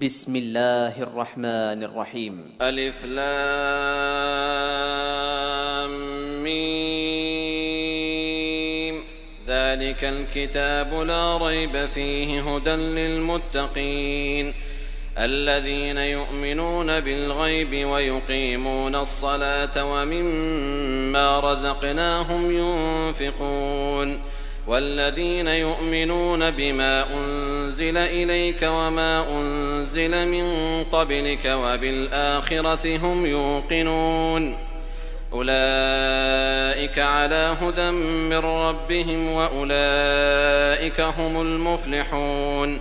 بسم الله الرحمن الرحيم. ألف لام ميم. ذلك الكتاب لا ريب فيه هدى للمتقين الذين يؤمنون بالغيب ويقيمون الصلاة ومما رزقناهم ينفقون والذين يؤمنون بما أنزل إليك وما أنزل من قبلك وبالآخرة هم يوقنون أولئك على هدى من ربهم وأولئك هم المفلحون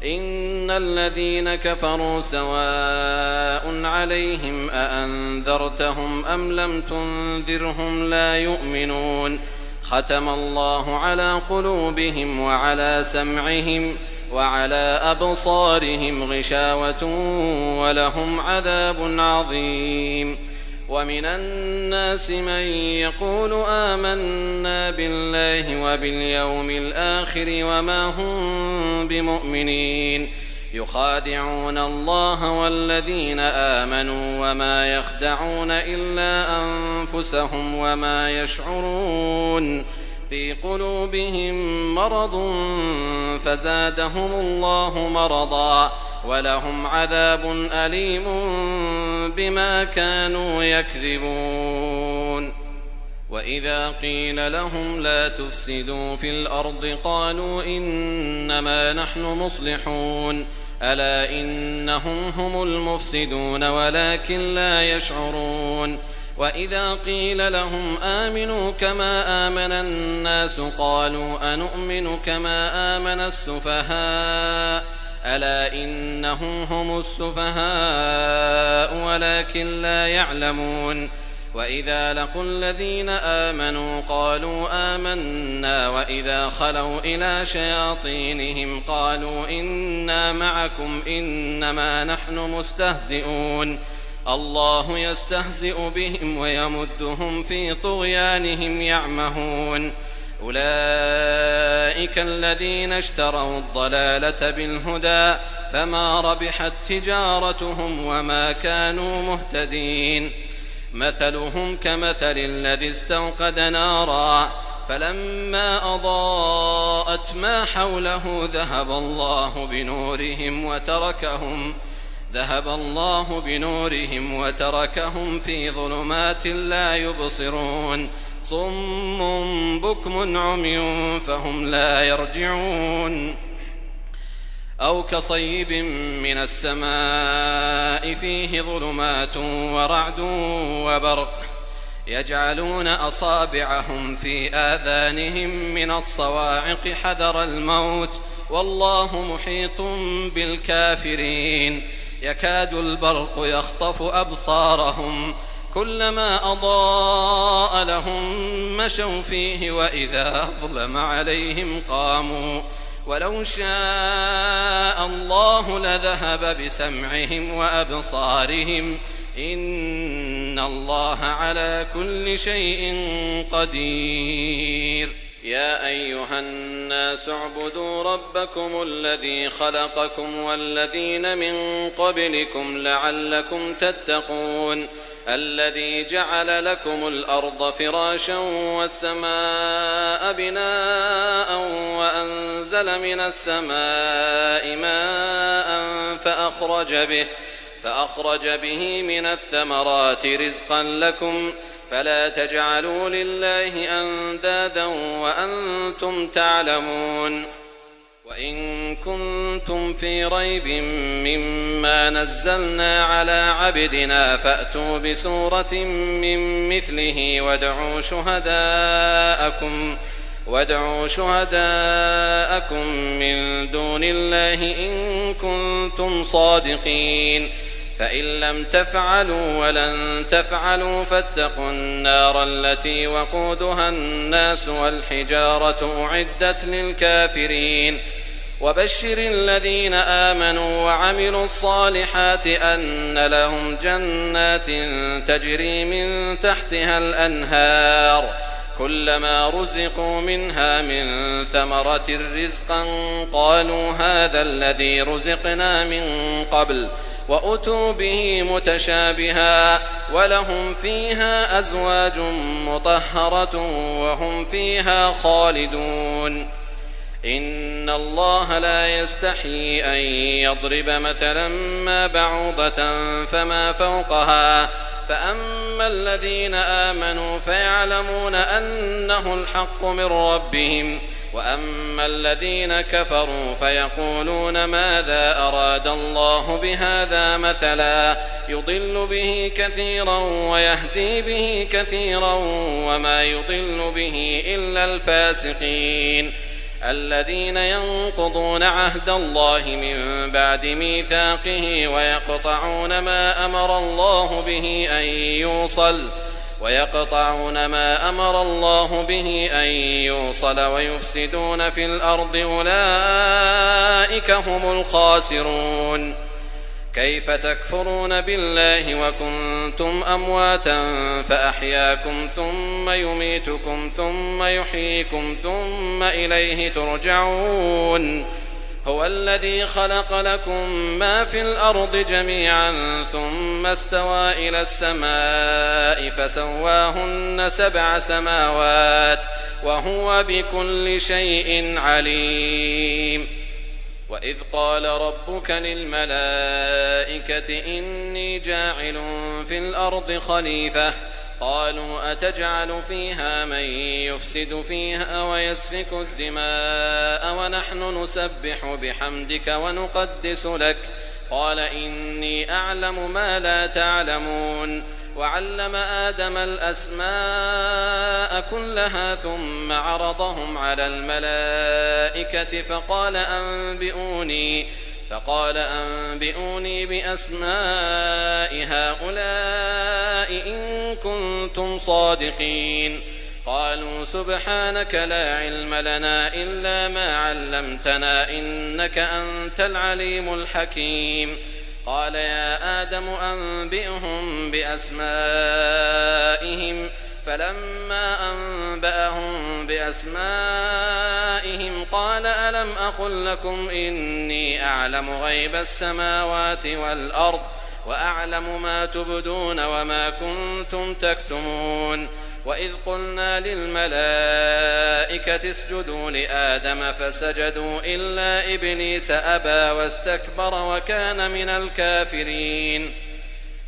إن الذين كفروا سواء عليهم أأنذرتهم أم لم تنذرهم لا يؤمنون ختم الله على قلوبهم وعلى سمعهم وعلى أبصارهم غشاوة ولهم عذاب عظيم ومن الناس من يقول آمنا بالله وباليوم الآخر وما هم بمؤمنين يخادعون الله والذين آمنوا وما يخدعون إلا أنفسهم وما يشعرون في قلوبهم مرض فزادهم الله مرضا ولهم عذاب أليم بما كانوا يكذبون وإذا قيل لهم لا تفسدوا في الأرض قالوا إنما نحن مصلحون ألا إنهم هم المفسدون ولكن لا يشعرون وإذا قيل لهم آمنوا كما آمن الناس قالوا أنؤمن كما آمن السفهاء ألا إنهم هم السفهاء ولكن لا يعلمون وإذا لقوا الذين آمنوا قالوا آمنا وإذا خلوا إلى شياطينهم قالوا إنا معكم إنما نحن مستهزئون الله يستهزئ بهم ويمدهم في طغيانهم يعمهون أولئك الذين اشتروا الضلالة بالهدى فما ربحت تجارتهم وما كانوا مهتدين مثلهم كمثل الذي استوقد نارا فلما أضاءت ما حوله ذهب الله بنورهم وتركهم في ظلمات لا يبصرون صم بكم عمي فهم لا يرجعون أو كصيب من السماء فيه ظلمات ورعد وبرق يجعلون أصابعهم في آذانهم من الصواعق حذر الموت والله محيط بالكافرين يكاد البرق يخطف أبصارهم كلما أضاء لهم مشوا فيه وإذا أظلم عليهم قاموا ولو شاء الله لذهب بسمعهم وأبصارهم إن الله على كل شيء قدير يا أيها الناس اعبدوا ربكم الذي خلقكم والذين من قبلكم لعلكم تتقون الذي جعل لكم الأرض فراشا والسماء بناء وأنزل من السماء ماء فأخرج به من الثمرات رزقا لكم فلا تجعلوا لله أندادا وأنتم تعلمون وإن كنتم في ريب مما نزلنا على عبدنا فأتوا بسورة من مثله وادعوا شهداءكم من دون الله إن كنتم صادقين فإن لم تفعلوا ولن تفعلوا فاتقوا النار التي وقودها الناس والحجارة أعدت للكافرين وبشر الذين آمنوا وعملوا الصالحات أن لهم جنات تجري من تحتها الأنهار كلما رزقوا منها من ثمرة رزقا قالوا هذا الذي رزقنا من قبل وأتوا به متشابها ولهم فيها أزواج مطهرة وهم فيها خالدون. إن الله لا يستحيي أن يضرب مثلا ما بعوضة فما فوقها فأما الذين آمنوا فيعلمون أنه الحق من ربهم وأما الذين كفروا فيقولون ماذا أراد الله بهذا مثلا يضل به كثيرا ويهدي به كثيرا وما يضل به إلا الفاسقين الذين ينقضون عهد الله من بعد ميثاقه ويقطعون ما أمر الله به أن يوصل ويفسدون في الأرض أولئك هم الخاسرون. كيف تكفرون بالله وكنتم أمواتا فأحياكم ثم يميتكم ثم يحييكم ثم إليه ترجعون. هو الذي خلق لكم ما في الأرض جميعا ثم استوى إلى السماء فسواهن 7 سماوات وهو بكل شيء عليم. وإذ قال ربك للملائكة إني جاعل في الأرض خليفة قالوا أتجعل فيها من يفسد فيها ويسفك الدماء ونحن نسبح بحمدك ونقدس لك قال إني أعلم ما لا تعلمون. وعلم آدم الأسماء كلها ثم عرضهم على الملائكة فقال أنبئوني بأسماء هؤلاء إن كنتم صادقين. قالوا سبحانك لا علم لنا إلا ما علمتنا إنك أنت العليم الحكيم. قال يا آدم أنبئهم بأسمائهم فلما أنبأهم بأسمائهم قال ألم أقل لكم إني أعلم غيب السماوات والأرض وأعلم ما تبدون وما كنتم تكتمون. وإذ قلنا للملائكة اسجدوا لآدم فسجدوا إلا إبليس أبى واستكبر وكان من الكافرين.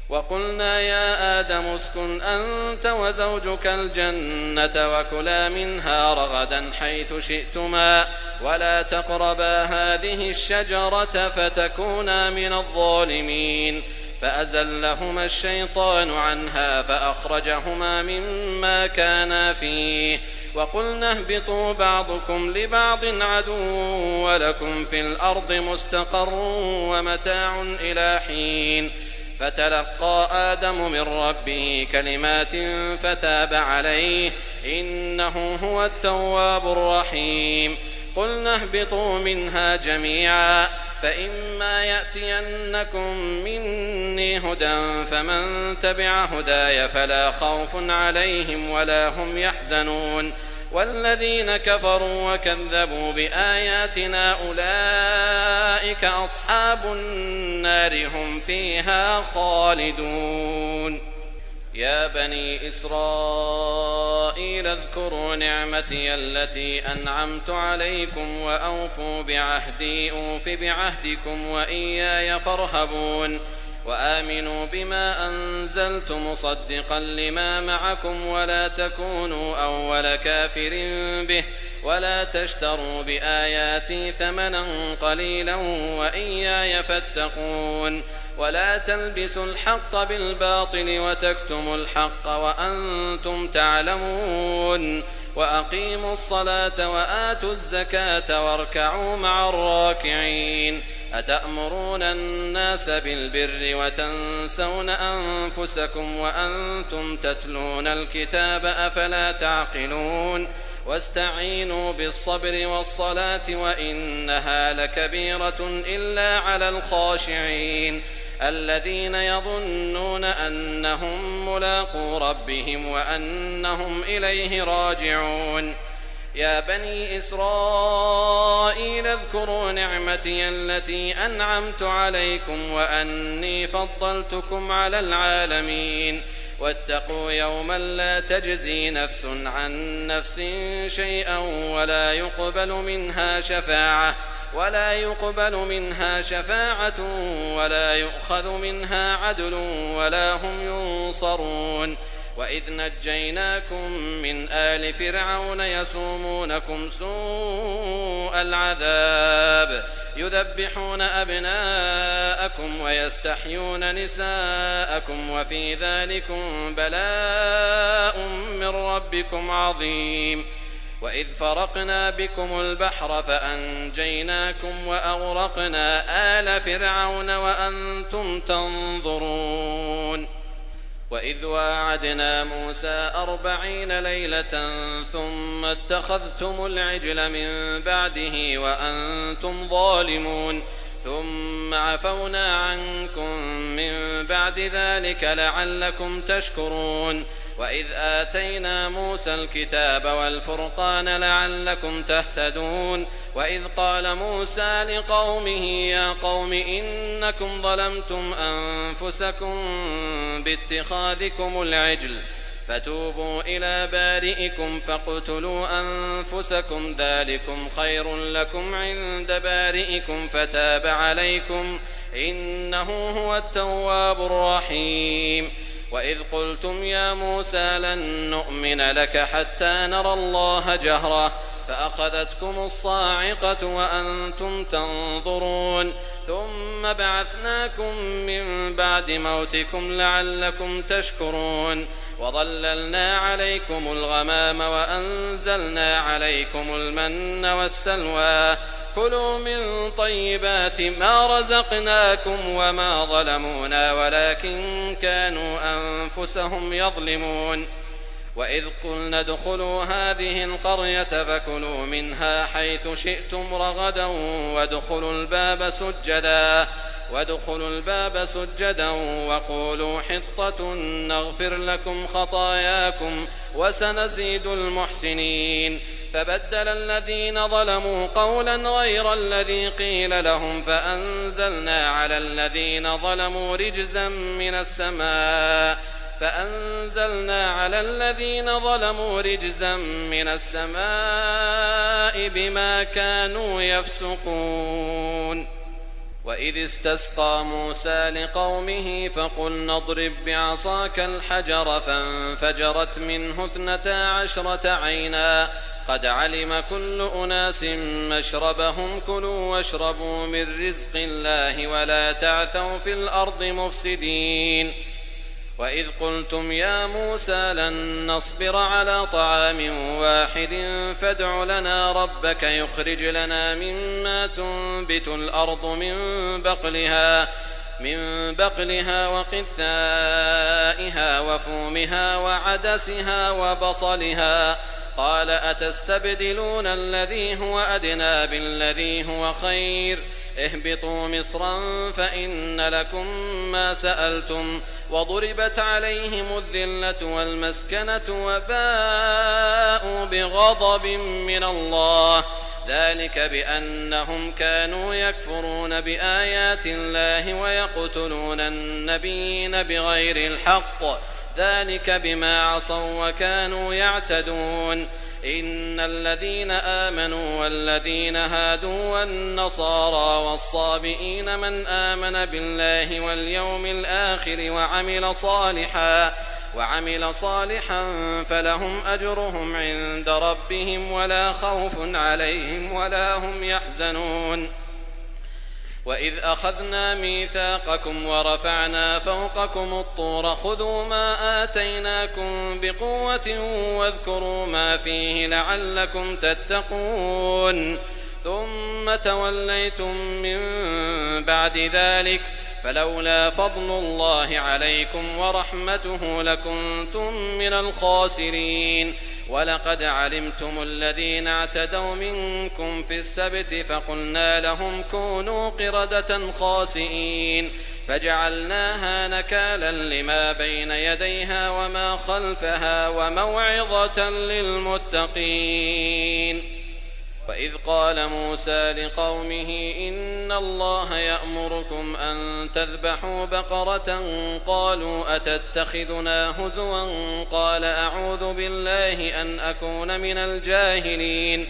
وقلنا يا آدم اسكن أنت وزوجك الجنة وكلا منها رغدا حيث شئتما ولا تقربا هذه الشجرة فتكونا من الظالمين. فأزلهما الشيطان عنها فأخرجهما مما كانا فيه وقلنا اهبطوا بعضكم لبعض عدو ولكم في الأرض مستقر ومتاع إلى حين. فتلقى آدم من ربه كلمات فتاب عليه إنه هو التواب الرحيم. قلنا اهبطوا منها جميعا فإما يأتينكم مني هدى فمن تبع هداي فلا خوف عليهم ولا هم يحزنون. والذين كفروا وكذبوا بآياتنا أولئك أصحاب النار هم فيها خالدون. يا بني إسرائيل اذكروا نعمتي التي أنعمت عليكم وأوفوا بعهدي أوف بعهدكم وإياي فارهبون. وآمنوا بما أنزلت مصدقا لما معكم ولا تكونوا أول كافر به ولا تشتروا بآياتي ثمنا قليلا وإياي فاتقون. ولا تلبسوا الحق بالباطل وتكتموا الحق وأنتم تعلمون. وأقيموا الصلاة وآتوا الزكاة واركعوا مع الراكعين. أتأمرون الناس بالبر وتنسون أنفسكم وأنتم تتلون الكتاب أفلا تعقلون. واستعينوا بالصبر والصلاة وإنها لكبيرة إلا على الخاشعين الذين يظنون أنهم ملاقو ربهم وأنهم إليه راجعون. يا بني إسرائيل اذكروا نعمتي التي أنعمت عليكم وأني فضلتكم على العالمين. واتقوا يوما لا تجزي نفس عن نفس شيئا ولا يقبل منها شفاعة ولا يؤخذ منها عدل ولا هم ينصرون. وإذ نجيناكم من آل فرعون يسومونكم سوء العذاب يذبحون أبناءكم ويستحيون نساءكم وفي ذلكم بلاء من ربكم عظيم. وإذ فرقنا بكم البحر فأنجيناكم وأغرقنا آل فرعون وأنتم تنظرون. وإذ واعدنا موسى 40 ليلة ثم اتخذتم العجل من بعده وأنتم ظالمون ثم عفونا عنكم من بعد ذلك لعلكم تشكرون. وإذ آتينا موسى الكتاب والفرقان لعلكم تهتدون. وإذ قال موسى لقومه يا قوم إنكم ظلمتم أنفسكم باتخاذكم العجل فتوبوا إلى بارئكم فاقتلوا أنفسكم ذلكم خير لكم عند بارئكم فتاب عليكم إنه هو التواب الرحيم. وإذ قلتم يا موسى لن نؤمن لك حتى نرى الله جهرة فأخذتكم الصاعقة وأنتم تنظرون ثم بعثناكم من بعد موتكم لعلكم تشكرون. وظللنا عليكم الغمام وأنزلنا عليكم المن والسلوى كلوا من طيبات ما رزقناكم وما ظلمونا ولكن كانوا أنفسهم يظلمون. وإذ قلنا ادخلوا هذه القرية فكلوا منها حيث شئتم رغدا وادخلوا الباب سجدا وقولوا حطة نغفر لكم خطاياكم وسنزيد المحسنين. فبدل الذين ظلموا قولا غير الذي قيل لهم فأنزلنا على الذين ظلموا رجزا من السماء بما كانوا يفسقون. وإذ استسقى موسى لقومه فقلنا اضرب بعصاك الحجر فانفجرت منه 12 عينا قد علم كل أناس مشربهم كلوا واشربوا من رزق الله ولا تعثوا في الأرض مفسدين. وإذ قلتم يا موسى لن نصبر على طعام واحد فادع لنا ربك يخرج لنا مما تنبت الأرض من بقلها وقثائها وفومها وعدسها وبصلها قال أتستبدلون الذي هو أدنى بالذي هو خير اهبطوا مصرا فإن لكم ما سألتم وضربت عليهم الذلة والمسكنة وباءوا بغضب من الله ذلك بأنهم كانوا يكفرون بآيات الله ويقتلون النبيين بغير الحق ذلك بما عصوا وكانوا يعتدون. إن الذين آمنوا والذين هادوا والنصارى والصابئين من آمن بالله واليوم الآخر وعمل صالحا فلهم أجرهم عند ربهم ولا خوف عليهم ولا هم يحزنون. وإذ أخذنا ميثاقكم ورفعنا فوقكم الطور خذوا ما آتيناكم بقوة واذكروا ما فيه لعلكم تتقون ثم توليتم من بعد ذلك فلولا فضل الله عليكم ورحمته لكنتم من الخاسرين. ولقد علمتم الذين اعتدوا منكم في السبت فقلنا لهم كونوا قردة خاسئين فجعلناها نكالا لما بين يديها وما خلفها وموعظة للمتقين. وإذ قال موسى لقومه إن الله يأمركم أن تذبحوا بقرة قالوا أتتخذنا هزوا قال أعوذ بالله أن أكون من الجاهلين.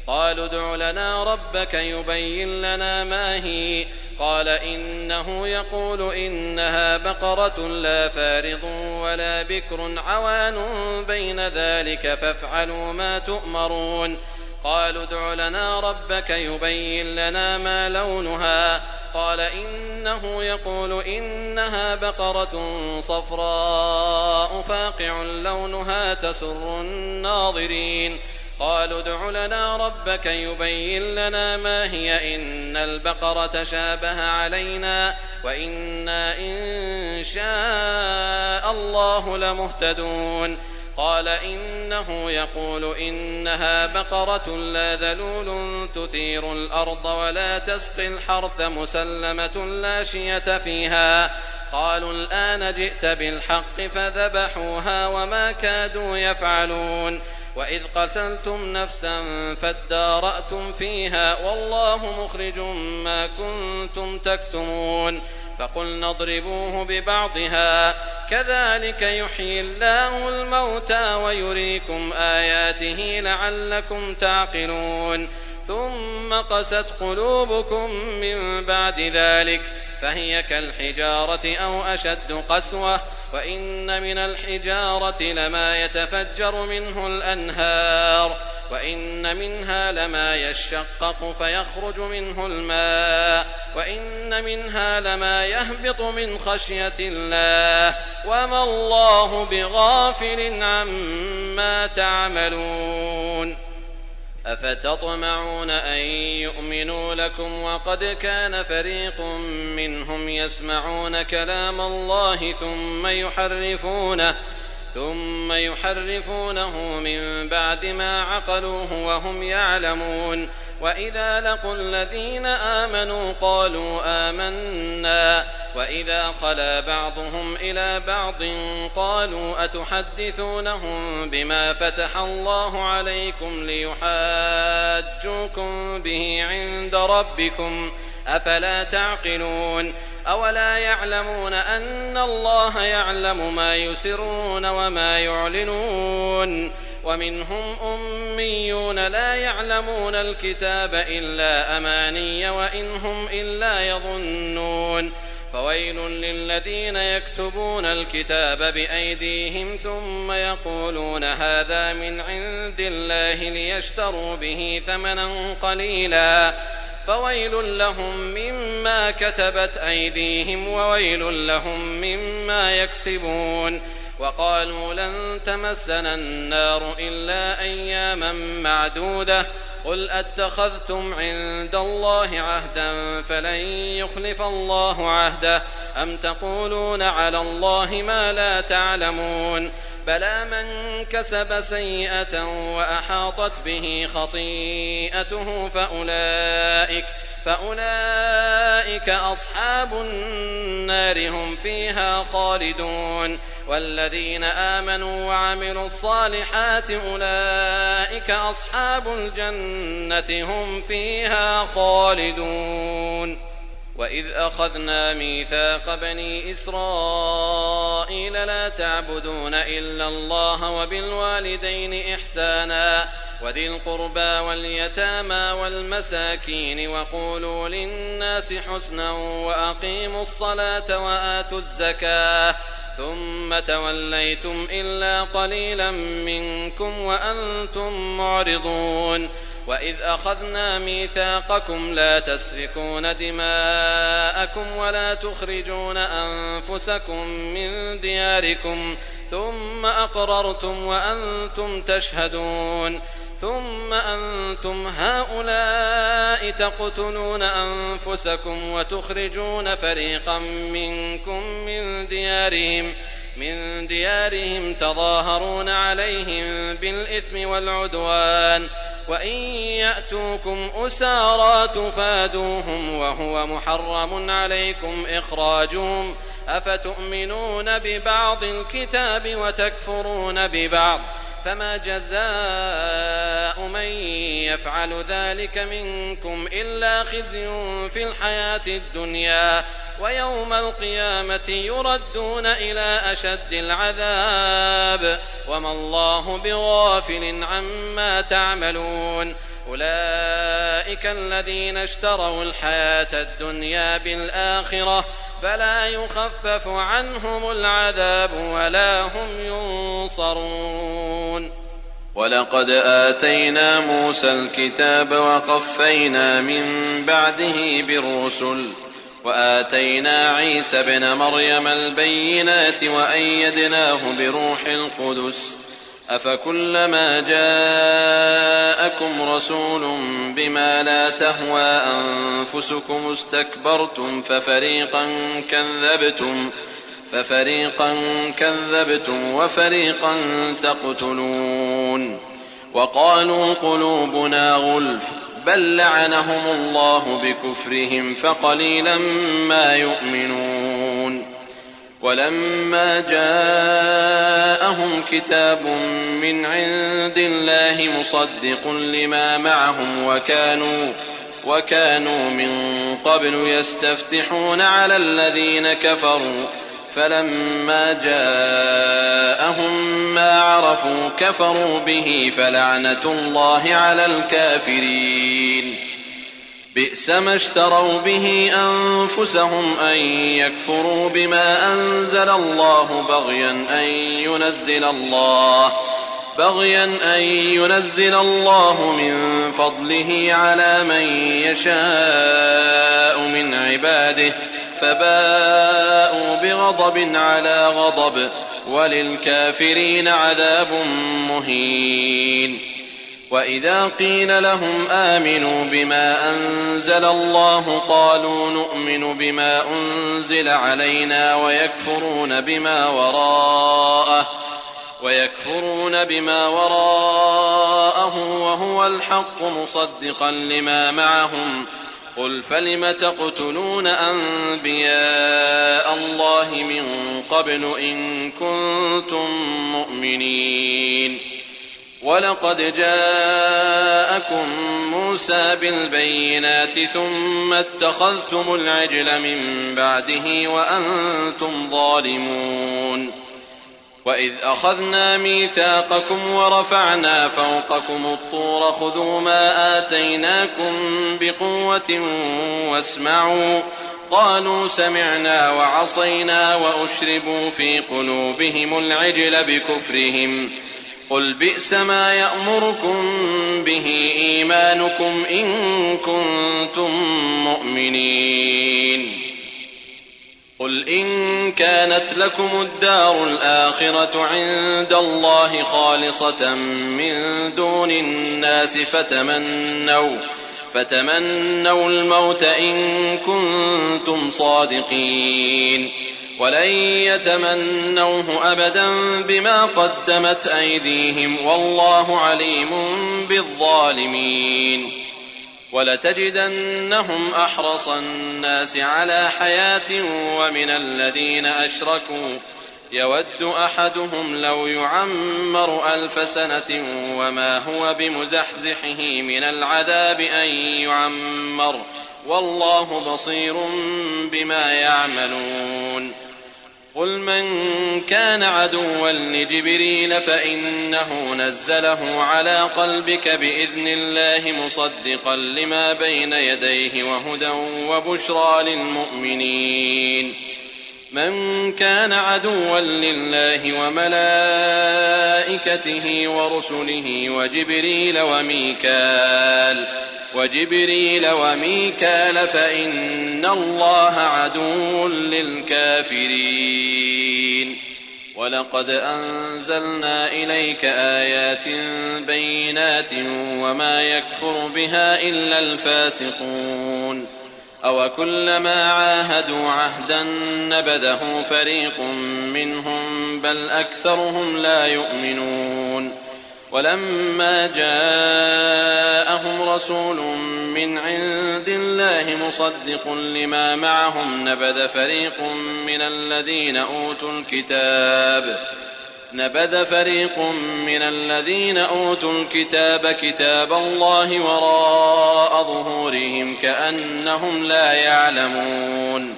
قالوا ادع لنا ربك يبين لنا ما هي قال إنه يقول إنها بقرة لا فارض ولا بكر عوان بين ذلك فافعلوا ما تؤمرون. قالوا ادع لنا ربك يبين لنا ما لونها قال إنه يقول إنها بقرة صفراء فاقع لونها تسر الناظرين. قالوا ادع لنا ربك يبين لنا ما هي إن البقرة شابه علينا وإنا إن شاء الله لمهتدون. قال إنه يقول إنها بقرة لا ذلول تثير الأرض ولا تسقي الحرث مسلمة لا شية فيها. قالوا الآن جئت بالحق فذبحوها وما كادوا يفعلون. وإذ قتلتم نفسا فادارأتم فيها والله مخرج ما كنتم تكتمون. فقلنا اضربوه ببعضها كذلك يحيي الله الموتى ويريكم آياته لعلكم تعقلون. ثم قست قلوبكم من بعد ذلك فهي كالحجارة أو أشد قسوة وإن من الحجارة لما يتفجر منه الأنهار وإن منها لما يشقق فيخرج منه الماء وإن منها لما يهبط من خشية الله وما الله بغافل عما تعملون. أفتطمعون أن يؤمنوا لكم وقد كان فريق منهم يسمعون كلام الله ثم يحرفونه من بعد ما عقلوه وهم يعلمون. وإذا لقوا الذين آمنوا قالوا آمنا وإذا خلا بعضهم إلى بعض قالوا أتحدثونهم بما فتح الله عليكم ليحاجوكم به عند ربكم أفلا تعقلون. أولا يعلمون أن الله يعلم ما يسرون وما يعلنون. ومنهم أميون لا يعلمون الكتاب إلا أماني وإن هم إلا يظنون. فويل للذين يكتبون الكتاب بأيديهم ثم يقولون هذا من عند الله ليشتروا به ثمنا قليلا فويل لهم مما كتبت أيديهم وويل لهم مما يكسبون. وقالوا لن تمسنا النار إلا أياما معدودة قل أتخذتم عند الله عهدا فلن يخلف الله عهده أم تقولون على الله ما لا تعلمون. بلى من كسب سيئة وأحاطت به خطيئته فأولئك أصحاب النار هم فيها خالدون. والذين آمنوا وعملوا الصالحات أولئك أصحاب الجنة هم فيها خالدون. وإذ أخذنا ميثاق بني إسرائيل لا تعبدون إلا الله وبالوالدين إحسانا وذي القربى واليتامى والمساكين وقولوا للناس حسنا وأقيموا الصلاة وآتوا الزكاة ثم توليتم إلا قليلا منكم وأنتم معرضون. وإذ أخذنا ميثاقكم لا تسفكون دماءكم ولا تخرجون أنفسكم من دياركم ثم أقررتم وأنتم تشهدون. ثم أنتم هؤلاء تقتلون أنفسكم وتخرجون فريقا منكم من ديارهم تظاهرون عليهم بالإثم والعدوان وإن يأتوكم أسارى تفادوهم وهو محرم عليكم إخراجهم أفتؤمنون ببعض الكتاب وتكفرون ببعض فما جزاء من يفعل ذلك منكم إلا خزي في الحياة الدنيا ويوم القيامة يردون إلى أشد العذاب وما الله بغافل عما تعملون أولئك الذين اشتروا الحياة الدنيا بالآخرة فلا يخفف عنهم العذاب ولا هم ينصرون. ولقد آتينا موسى الكتاب وقفينا من بعده بالرسل وآتينا عيسى ابن مريم البينات وأيدناه بروح القدس أفكلما جاءكم رسول بما لا تهوى أنفسكم استكبرتم ففريقا كذبتم وفريقا تقتلون وقالوا قلوبنا غلف بل لعنهم الله بكفرهم فقليلا ما يؤمنون ولما جاءهم كتاب من عند الله مصدق لما معهم وكانوا من قبل يستفتحون على الذين كفروا فلما جاءهم ما عرفوا كفروا به فلعنة الله على الكافرين بئس ما اشتروا به أنفسهم أن يكفروا بما أنزل الله بغيا أن ينزل الله من فضله على من يشاء من عباده فباءوا بغضب على غضب وللكافرين عذاب مهين. وإذا قيل لهم آمنوا بما أنزل الله قالوا نؤمن بما أنزل علينا ويكفرون بما وراءه وهو الحق مصدقا لما معهم قل فلم تقتلون أنبياء الله من قبل إن كنتم مؤمنين ولقد جاءكم موسى بالبينات ثم اتخذتم العجل من بعده وأنتم ظالمون وإذ أخذنا ميثاقكم ورفعنا فوقكم الطور خذوا ما آتيناكم بقوة واسمعوا قالوا سمعنا وعصينا وأشربوا في قلوبهم العجل بكفرهم قل بئس ما يأمركم به إيمانكم إن كنتم مؤمنين قل إن كانت لكم الدار الآخرة عند الله خالصة من دون الناس فتمنوا الموت إن كنتم صادقين ولن يتمنوه أبدا بما قدمت أيديهم والله عليم بالظالمين ولتجدنهم أحرص الناس على حياة ومن الذين أشركوا يود أحدهم لو يعمر 1000 سنة وما هو بمزحزحه من العذاب أن يعمر والله بصير بما يعملون قل من كان عدوا لجبريل فإنه نزله على قلبك بإذن الله مصدقا لما بين يديه وهدى وبشرى للمؤمنين من كان عدوا لله وملائكته ورسله وجبريل وميكال فإن الله عدو للكافرين ولقد أنزلنا إليك آيات بينات وما يكفر بها إلا الفاسقون أوكلما عاهدوا عهدا نبذه فريق منهم بل أكثرهم لا يؤمنون ولما جاءهم رسول من عند الله مصدق لما معهم نبذ فريق من الذين أوتوا الكتاب كتاب الله وراء ظهورهم كأنهم لا يعلمون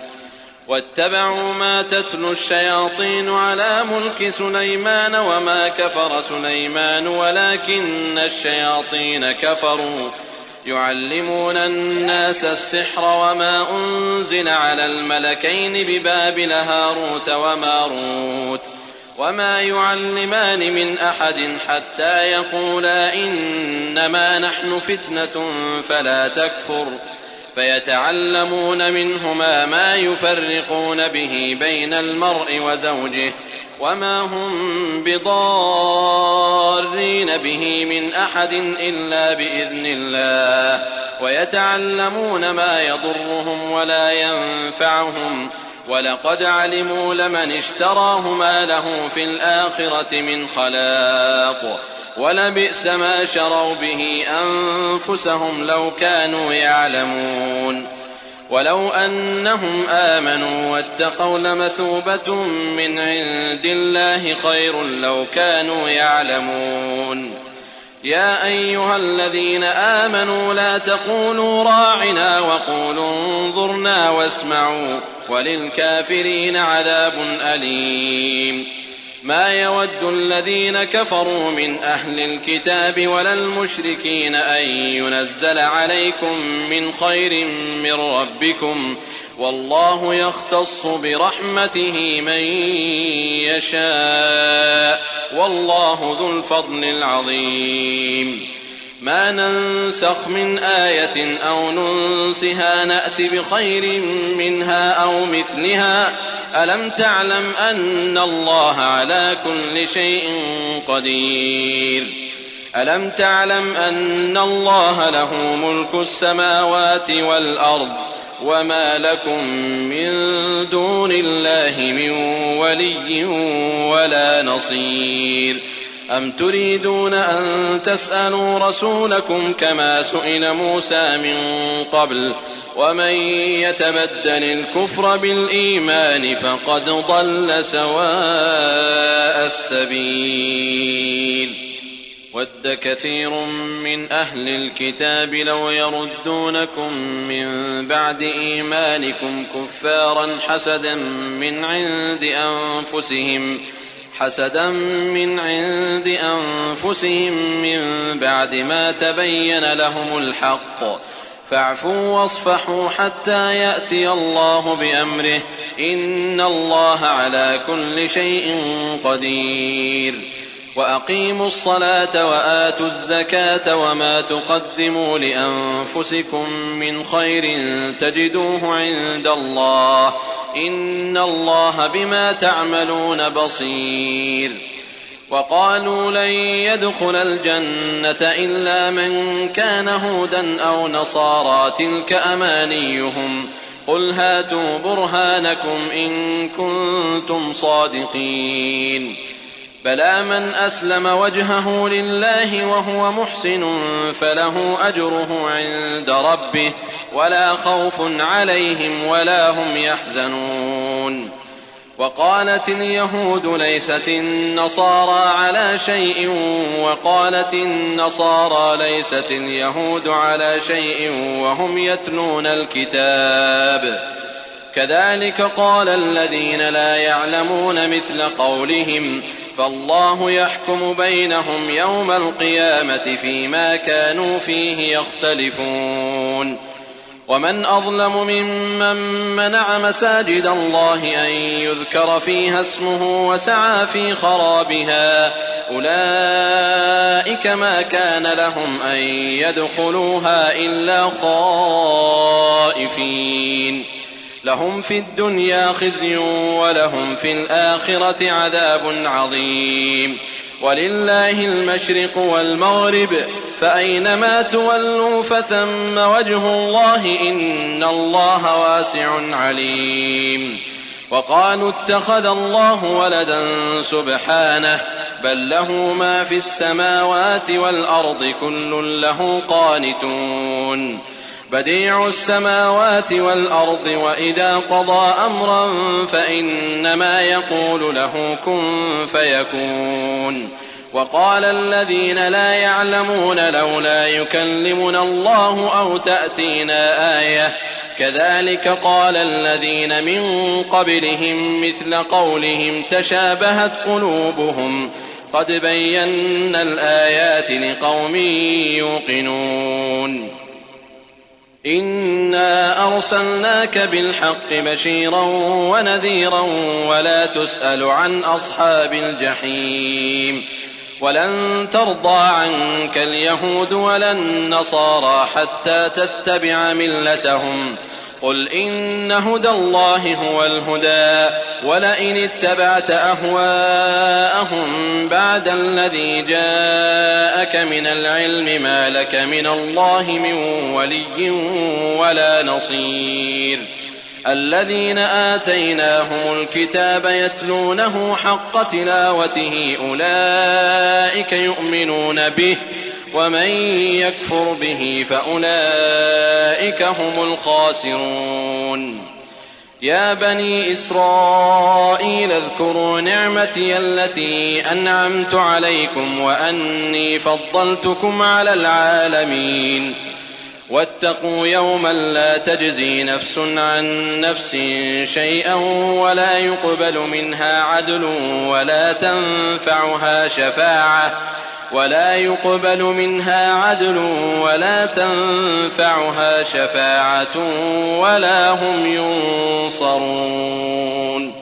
واتبعوا ما تتلو الشياطين على ملك سليمان وما كفر سليمان ولكن الشياطين كفروا يعلمون الناس السحر وما أنزل على الملكين ببابل هاروت وماروت وما يعلمان من أحد حتى يقولا إنما نحن فتنة فلا تكفر فيتعلمون منهما ما يفرقون به بين المرء وزوجه وما هم بضارين به من أحد إلا بإذن الله ويتعلمون ما يضرهم ولا ينفعهم ولقد علموا لمن اشتراه ما له في الآخرة من خلاق ولبئس ما شروا به أنفسهم لو كانوا يعلمون ولو أنهم آمنوا واتقوا لمثوبة من عند الله خير لو كانوا يعلمون يا أيها الذين آمنوا لا تقولوا راعنا وقولوا انظرنا واسمعوا وللكافرين عذاب أليم ما يود الذين كفروا من أهل الكتاب ولا المشركين أن ينزل عليكم من خير من ربكم والله يختص برحمته من يشاء والله ذو الفضل العظيم ما ننسخ من آية أو ننسها نأت بخير منها أو مثلها ألم تعلم أن الله على كل شيء قدير ألم تعلم أن الله له ملك السماوات والأرض وما لكم من دون الله من ولي ولا نصير أم تريدون أن تسألوا رسولكم كما سئل موسى من قبل ومن يتبدل الكفر بالإيمان فقد ضل سواء السبيل ود كثير من أهل الكتاب لو يردونكم من بعد إيمانكم كفارا حسدا من عند أنفسهم من بعد ما تبين لهم الحق فاعفوا واصفحوا حتى يأتي الله بأمره إن الله على كل شيء قدير وأقيموا الصلاة وآتوا الزكاة وما تقدموا لأنفسكم من خير تجدوه عند الله إن الله بما تعملون بصير وقالوا لن يدخل الجنة إلا من كان هودا أو نصارى تلك أمانيهم قل هاتوا برهانكم إن كنتم صادقين بلى من أسلم وجهه لله وهو محسن فله أجره عند ربه ولا خوف عليهم ولا هم يحزنون وقالت اليهود ليست النصارى على شيء وقالت النصارى ليست اليهود على شيء وهم يتلون الكتاب كذلك قال الذين لا يعلمون مثل قولهم فالله يحكم بينهم يوم القيامة فيما كانوا فيه يختلفون ومن أظلم ممن منع مساجد الله أن يذكر فيها اسمه وسعى في خرابها أولئك ما كان لهم أن يدخلوها إلا خائفين لهم في الدنيا خزي ولهم في الآخرة عذاب عظيم ولله المشرق والمغرب فأينما تولوا فثم وجه الله إن الله واسع عليم وقالوا اتخذ الله ولدا سبحانه بل له ما في السماوات والأرض كل له قانتون بديع السماوات والأرض وإذا قضى أمرا فإنما يقول له كن فيكون وقال الذين لا يعلمون لولا يكلمنا الله أو تأتينا آية كذلك قال الذين من قبلهم مثل قولهم تشابهت قلوبهم قد بينا الآيات لقوم يوقنون إنا أرسلناك بالحق بشيرا ونذيرا ولا تسأل عن أصحاب الجحيم ولن ترضى عنك اليهود ولا النصارى حتى تتبع ملتهم قل إن هدى الله هو الهدى ولئن اتبعت أهواءهم بعد الذي جاءك من العلم ما لك من الله من ولي ولا نصير الذين آتيناهم الكتاب يتلونه حق تلاوته أولئك يؤمنون به ومن يكفر به فأولئك هم الخاسرون يا بني إسرائيل اذكروا نعمتي التي أنعمت عليكم وأني فضلتكم على العالمين واتقوا يوما لا تجزي نفس عن نفس شيئا ولا يقبل منها عدل ولا تنفعها شفاعة ولا هم ينصرون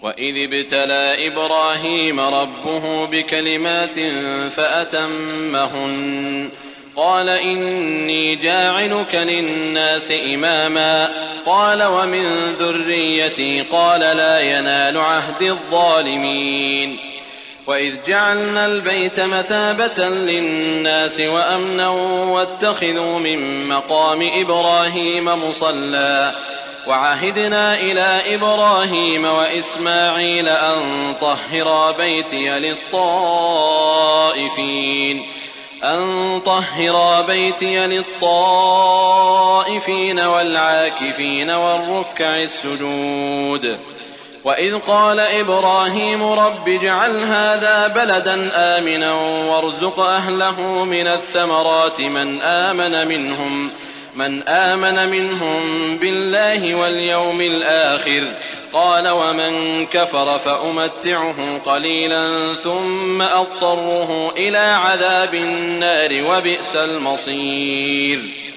وإذ ابتلى إبراهيم ربه بكلمات فأتمهن قال إني جاعلك للناس إماما قال ومن ذريتي قال لا ينال عهد الظالمين وإذ جعلنا البيت مثابة للناس وأمنا واتخذوا من مقام إبراهيم مصلى وعهدنا إلى إبراهيم وإسماعيل أن طهرا بيتي للطائفين والعاكفين والركع السجود وإذ قال إبراهيم رب اجعل هذا بلدا آمنا وارزق أهله من الثمرات من آمن منهم بالله واليوم الآخر قال ومن كفر فأمتعه قليلا ثم أضطره إلى عذاب النار وبئس المصير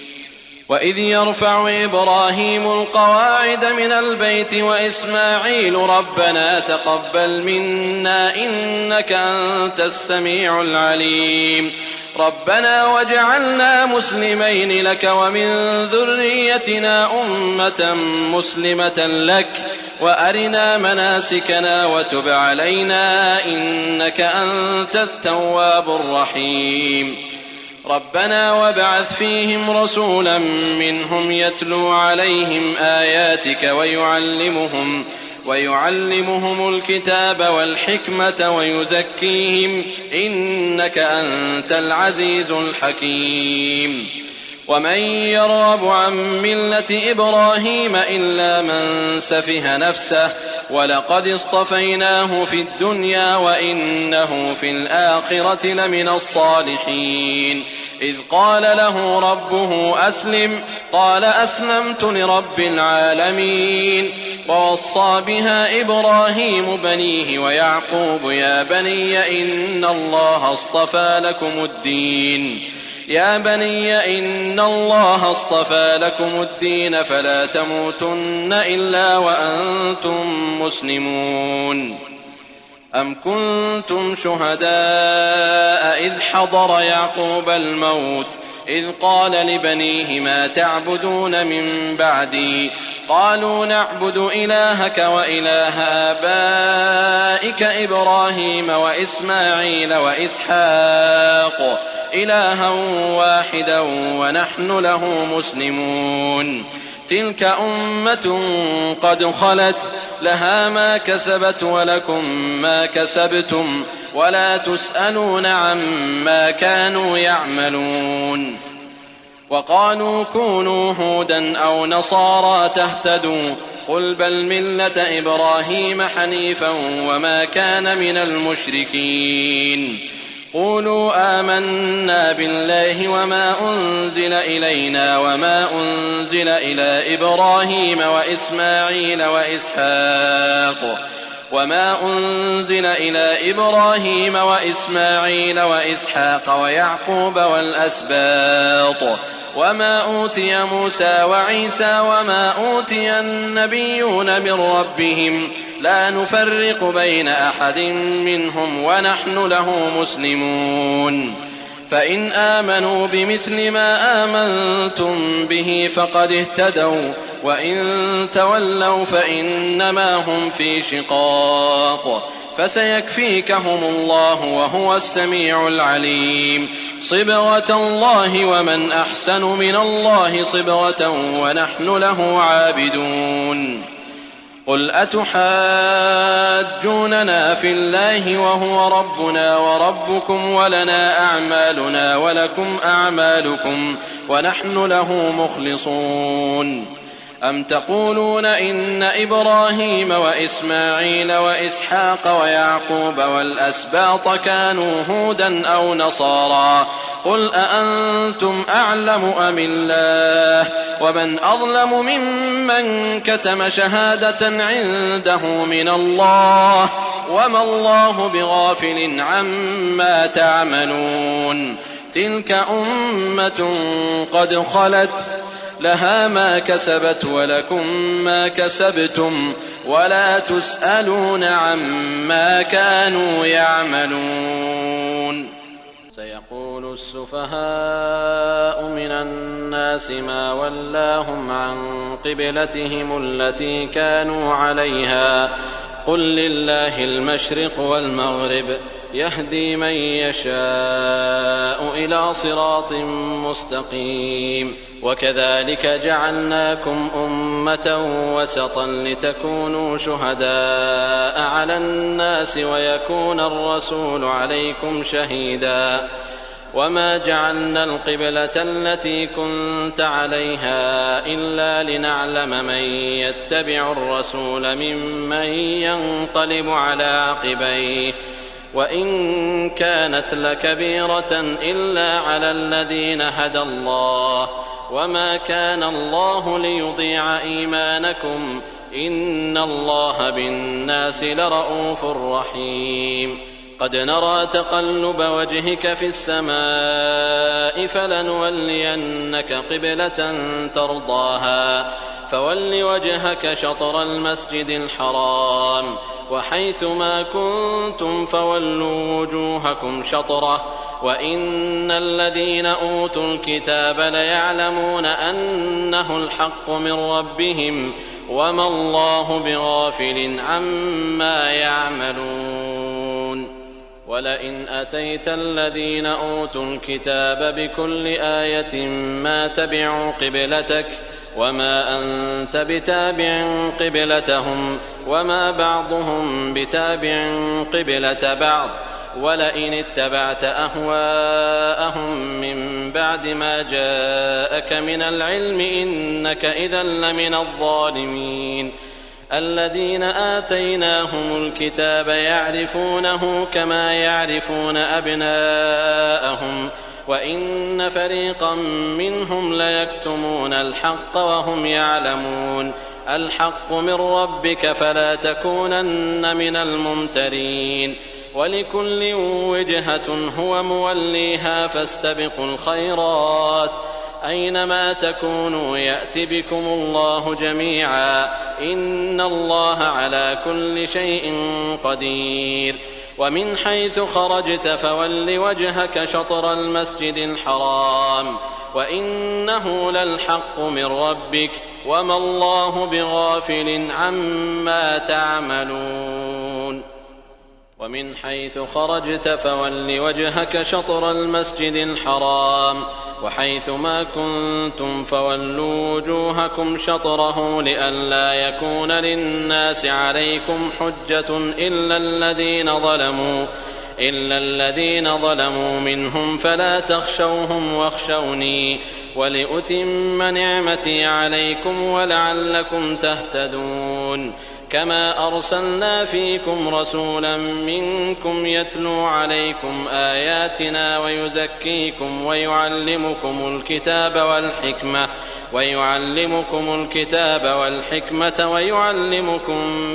وإذ يرفع إبراهيم القواعد من البيت وإسماعيل ربنا تقبل منا إنك أنت السميع العليم ربنا واجعلنا مسلمين لك ومن ذريتنا أمة مسلمة لك وأرنا مناسكنا وتب علينا إنك أنت التواب الرحيم ربنا وابعث فيهم رسولا منهم يتلو عليهم آياتك ويعلمهم الكتاب والحكمة ويزكيهم إنك أنت العزيز الحكيم ومن يرغب عن ملة إبراهيم إلا من سفه نفسه ولقد اصطفيناه في الدنيا وإنه في الآخرة لمن الصالحين إذ قال له ربه أسلم قال أسلمت لرب العالمين ووصى بها إبراهيم بنيه ويعقوب يا بني إن الله اصطفى لكم الدين فلا تموتن إلا وأنتم مسلمون أم كنتم شهداء إذ حضر يعقوب الموت إذ قال لبنيه ما تعبدون من بعدي قالوا نعبد إلهك وإله آبائك إبراهيم وإسماعيل وإسحاق إلها واحدا ونحن له مسلمون تلك أمة قد خلت لها ما كسبت ولكم ما كسبتم ولا تسألون عما كانوا يعملون. وقالوا كونوا هودا أو نصارى تهتدوا قل بل ملة إبراهيم حنيفا وما كان من المشركين. قولوا آمنا بالله وما أنزل إلينا وما أنزل إلى إبراهيم وإسحاق ويعقوب والأسباط وما أوتي موسى وعيسى وما أوتي النبيون من ربهم لا نفرق بين أحد منهم ونحن له مسلمون. فإن آمنوا بمثل ما آمنتم به فقد اهتدوا وإن تولوا فإنما هم في شقاق فسيكفيكهم الله وهو السميع العليم. صبغة الله ومن أحسن من الله صبغة ونحن له عابدون. قل أتحاجوننا في الله وهو ربنا وربكم ولنا أعمالنا ولكم أعمالكم ونحن له مخلصون. أم تقولون إن إبراهيم وإسماعيل وإسحاق ويعقوب والأسباط كانوا هودا أو نصارى قل أأنتم أعلم أم الله ومن أظلم ممن كتم شهادة عنده من الله وما الله بغافل عما تعملون. تلك أمة قد خلت لها ما كسبت ولكم ما كسبتم ولا تسألون عما كانوا يعملون. سيقول السفهاء من الناس ما ولاهم عن قبلتهم التي كانوا عليها قل لله المشرق والمغرب يهدي من يشاء إلى صراط مستقيم. وكذلك جعلناكم أمة وسطا لتكونوا شهداء على الناس ويكون الرسول عليكم شهيدا. وما جعلنا القبلة التي كنت عليها إلا لنعلم من يتبع الرسول ممن ينقلب على عقبيه وإن كانت لكبيرة إلا على الذين هدى الله وما كان الله ليضيع إيمانكم إن الله بالناس لرءوف رحيم. قد نرى تقلب وجهك في السماء فلنولينك قبلة ترضاها فول وجهك شطر المسجد الحرام وحيث ما كنتم فولوا وجوهكم شطره وإن الذين أوتوا الكتاب ليعلمون أنه الحق من ربهم وما الله بغافل عما يعملون. ولئن أتيت الذين أوتوا الكتاب بكل آية ما تبعوا قبلتك وما أنت بتابع قبلتهم وما بعضهم بتابع قبلة بعض ولئن اتبعت أهواءهم من بعد ما جاءك من العلم إنك إذا لمن الظالمين. الذين آتيناهم الكتاب يعرفونه كما يعرفون أبناءهم وإن فريقا منهم ليكتمون الحق وهم يعلمون. الحق من ربك فلا تكونن من الممترين. ولكل وجهة هو موليها فاستبقوا الخيرات أينما تكونوا يأت بكم الله جميعا إن الله على كل شيء قدير. ومن حيث خرجت فول وجهك شطر المسجد الحرام وإنه للحق من ربك وما الله بغافل عما تعملون. ومن حيث خرجت فول وجهك شطر المسجد الحرام وحيث ما كنتم فولوا وجوهكم شطره لئلا يكون للناس عليكم حجة إلا الذين ظلموا منهم فلا تخشوهم واخشوني ولأتم نعمتي عليكم ولعلكم تهتدون كما أرسلنا فيكم رسولا منكم يتلو عليكم آياتنا ويزكيكم ويعلمكم الكتاب والحكمة ويعلمكم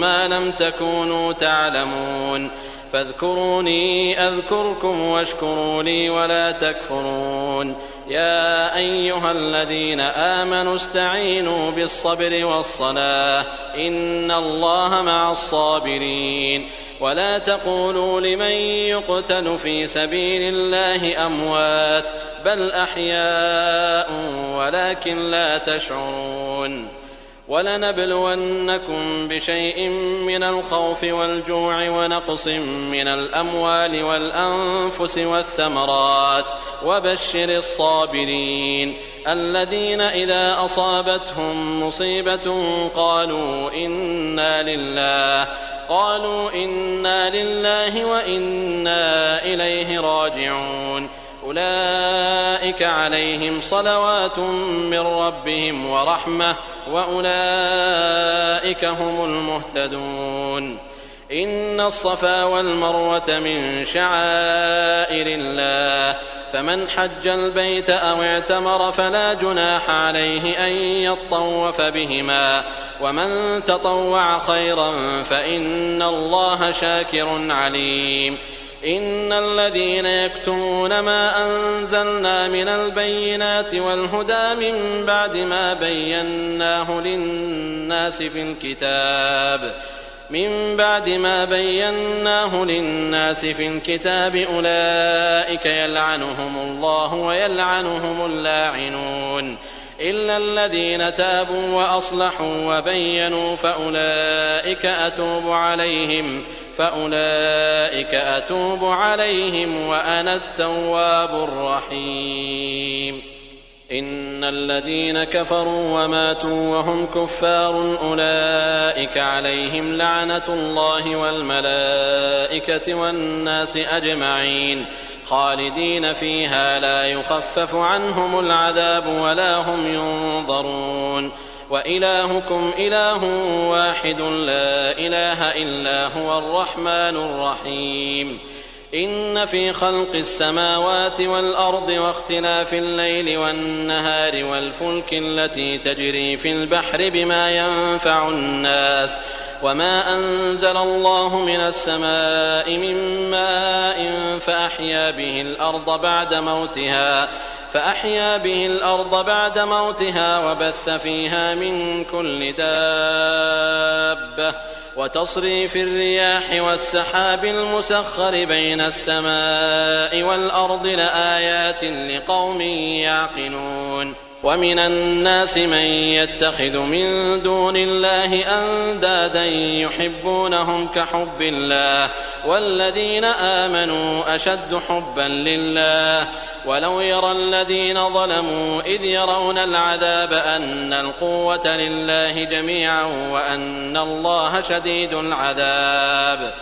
ما لم تكونوا تعلمون فاذكروني أذكركم واشكروا لي ولا تكفرون يا أيها الذين آمنوا استعينوا بالصبر والصلاة إن الله مع الصابرين ولا تقولوا لمن يقتل في سبيل الله أموات بل أحياء ولكن لا تشعرون ولنبلونكم بشيء من الخوف والجوع ونقص من الأموال والأنفس والثمرات وبشر الصابرين الذين إذا أصابتهم مصيبة قالوا إنا لله وإنا إليه راجعون أولئك عليهم صلوات من ربهم ورحمة وأولئك هم المهتدون إن الصفا والمروة من شعائر الله فمن حج البيت أو اعتمر فلا جناح عليه أن يطوف بهما ومن تطوع خيرا فإن الله شاكر عليم إن الذين يكتمون ما أنزلنا من البينات والهدى من بعد ما بيناه للناس في الكتاب أولئك يلعنهم الله ويلعنهم اللاعنون إلا الذين تابوا وأصلحوا وبينوا فأولئك أتوب عليهم وأنا التواب الرحيم إن الذين كفروا وماتوا وهم كفار أولئك عليهم لعنة الله والملائكة والناس أجمعين خالدين فيها لا يخفف عنهم العذاب ولا هم ينظرون وإلهكم إله واحد لا إله إلا هو الرحمن الرحيم إن في خلق السماوات والأرض واختلاف الليل والنهار والفلك التي تجري في البحر بما ينفع الناس وما أنزل الله من السماء من ماء فأحيا به الأرض بعد موتها وبث فيها من كل دابة وتصريف الرياح والسحاب المسخر بين السماء والأرض لآيات لقوم يعقلون ومن الناس من يتخذ من دون الله أندادا يحبونهم كحب الله والذين آمنوا أشد حبا لله ولو يرى الذين ظلموا إذ يرون العذاب أن القوة لله جميعا وأن الله شديد العذاب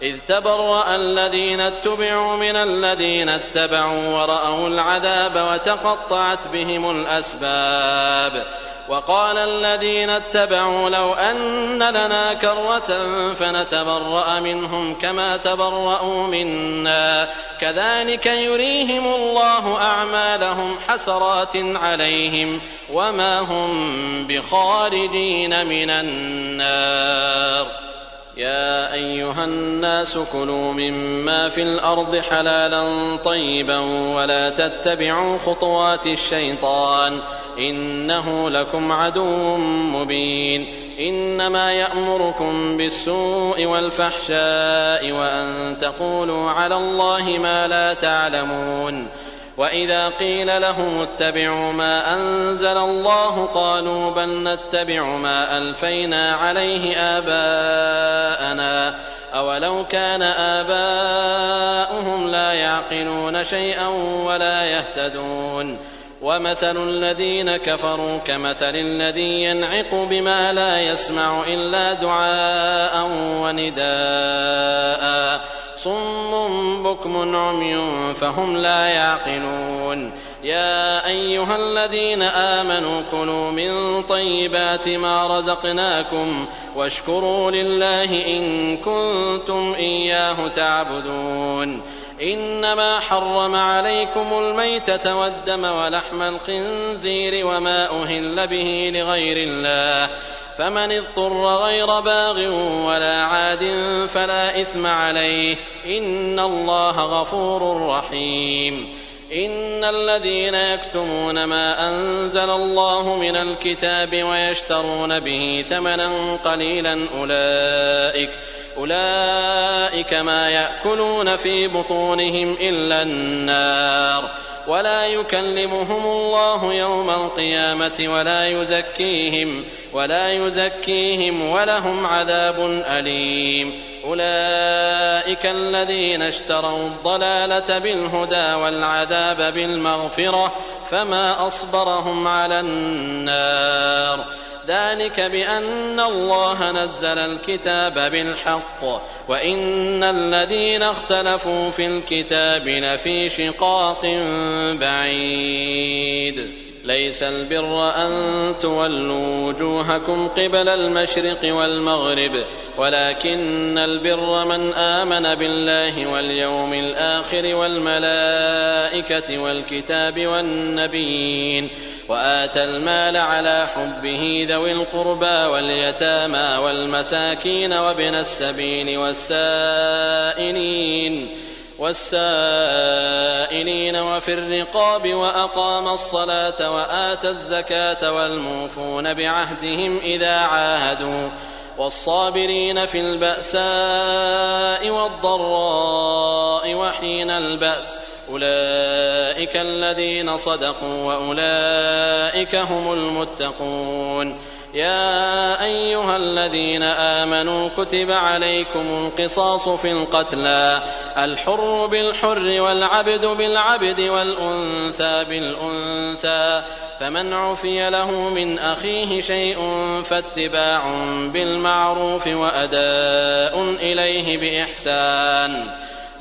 إذ تبرأ الذين اتبعوا من الذين اتبعوا ورأوا العذاب وتقطعت بهم الأسباب وقال الذين اتبعوا لو أن لنا كرة فنتبرأ منهم كما تبرأوا منا كذلك يريهم الله أعمالهم حسرات عليهم وما هم بخارجين من النار يا أيها الناس كلوا مما في الأرض حلالا طيبا ولا تتبعوا خطوات الشيطان إنه لكم عدو مبين إنما يأمركم بالسوء والفحشاء وأن تقولوا على الله ما لا تعلمون وإذا قيل لهم اتبعوا ما أنزل الله قالوا بل نتبع ما ألفينا عليه آباءنا أولو كان آباؤهم لا يعقلون شيئا ولا يهتدون ومثل الذين كفروا كمثل الذي ينعق بما لا يسمع إلا دعاء ونداء صم بكم عمي فهم لا يعقلون يا أيها الذين آمنوا كلوا من طيبات ما رزقناكم واشكروا لله إن كنتم إياه تعبدون إنما حرم عليكم الميتة والدم ولحم الخنزير وما أهل به لغير الله فمن اضطر غير باغ ولا عاد فلا إثم عليه إن الله غفور رحيم إن الذين يكتمون ما أنزل الله من الكتاب ويشترون به ثمنا قليلا أولئك ما يأكلون في بطونهم إلا النار ولا يكلمهم الله يوم القيامة ولا يزكيهم ولهم عذاب أليم أولئك الذين اشتروا الضلالة بالهدى والعذاب بالمغفرة فما أصبرهم على النار ذلك بأن الله نزل الكتاب بالحق وإن الذين اختلفوا في الكتاب لفي شقاق بعيد ليس البر أن تولوا وجوهكم قبل المشرق والمغرب ولكن البر من آمن بالله واليوم الآخر والملائكة والكتاب والنبيين وآتى المال على حبه ذوي القربى واليتامى والمساكين وابن السبيل والسائلين وفي الرقاب وأقام الصلاة وآتى الزكاة والموفون بعهدهم إذا عاهدوا والصابرين في البأساء والضراء وحين البأس أولئك الذين صدقوا وأولئك هم المتقون يا أيها الذين آمنوا كتب عليكم القصاص في القتلى الحر بالحر والعبد بالعبد والأنثى بالأنثى فمن عفي له من أخيه شيء فاتباع بالمعروف وأداء إليه بإحسان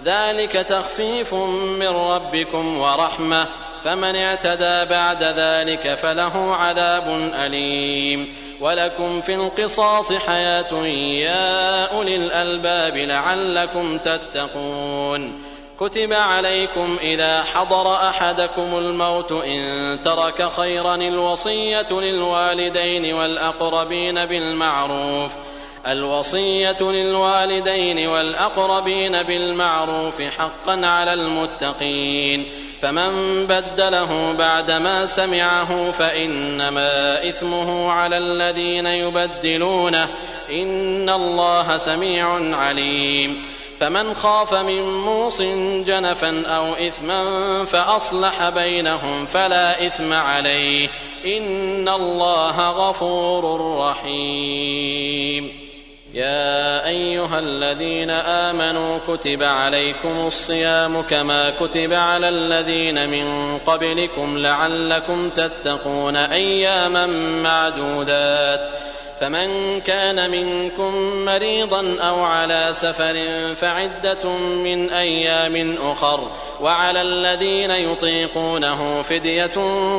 ذلك تخفيف من ربكم ورحمة فمن اعتدى بعد ذلك فله عذاب أليم ولكم في القصاص حياة يا أولي الألباب لعلكم تتقون كتب عليكم إذا حضر أحدكم الموت إن ترك خيرا الوصية للوالدين والأقربين بالمعروف حقا على المتقين فمن بدله بعدما سمعه فإنما إثمه على الذين يبدلونه إن الله سميع عليم فمن خاف من موص جنفا أو إثما فأصلح بينهم فلا إثم عليه إن الله غفور رحيم يا أيها الذين آمنوا كتب عليكم الصيام كما كتب على الذين من قبلكم لعلكم تتقون أياما معدودات فمن كان منكم مريضا أو على سفر فعدة من أيام أخر وعلى الذين يطيقونه فدية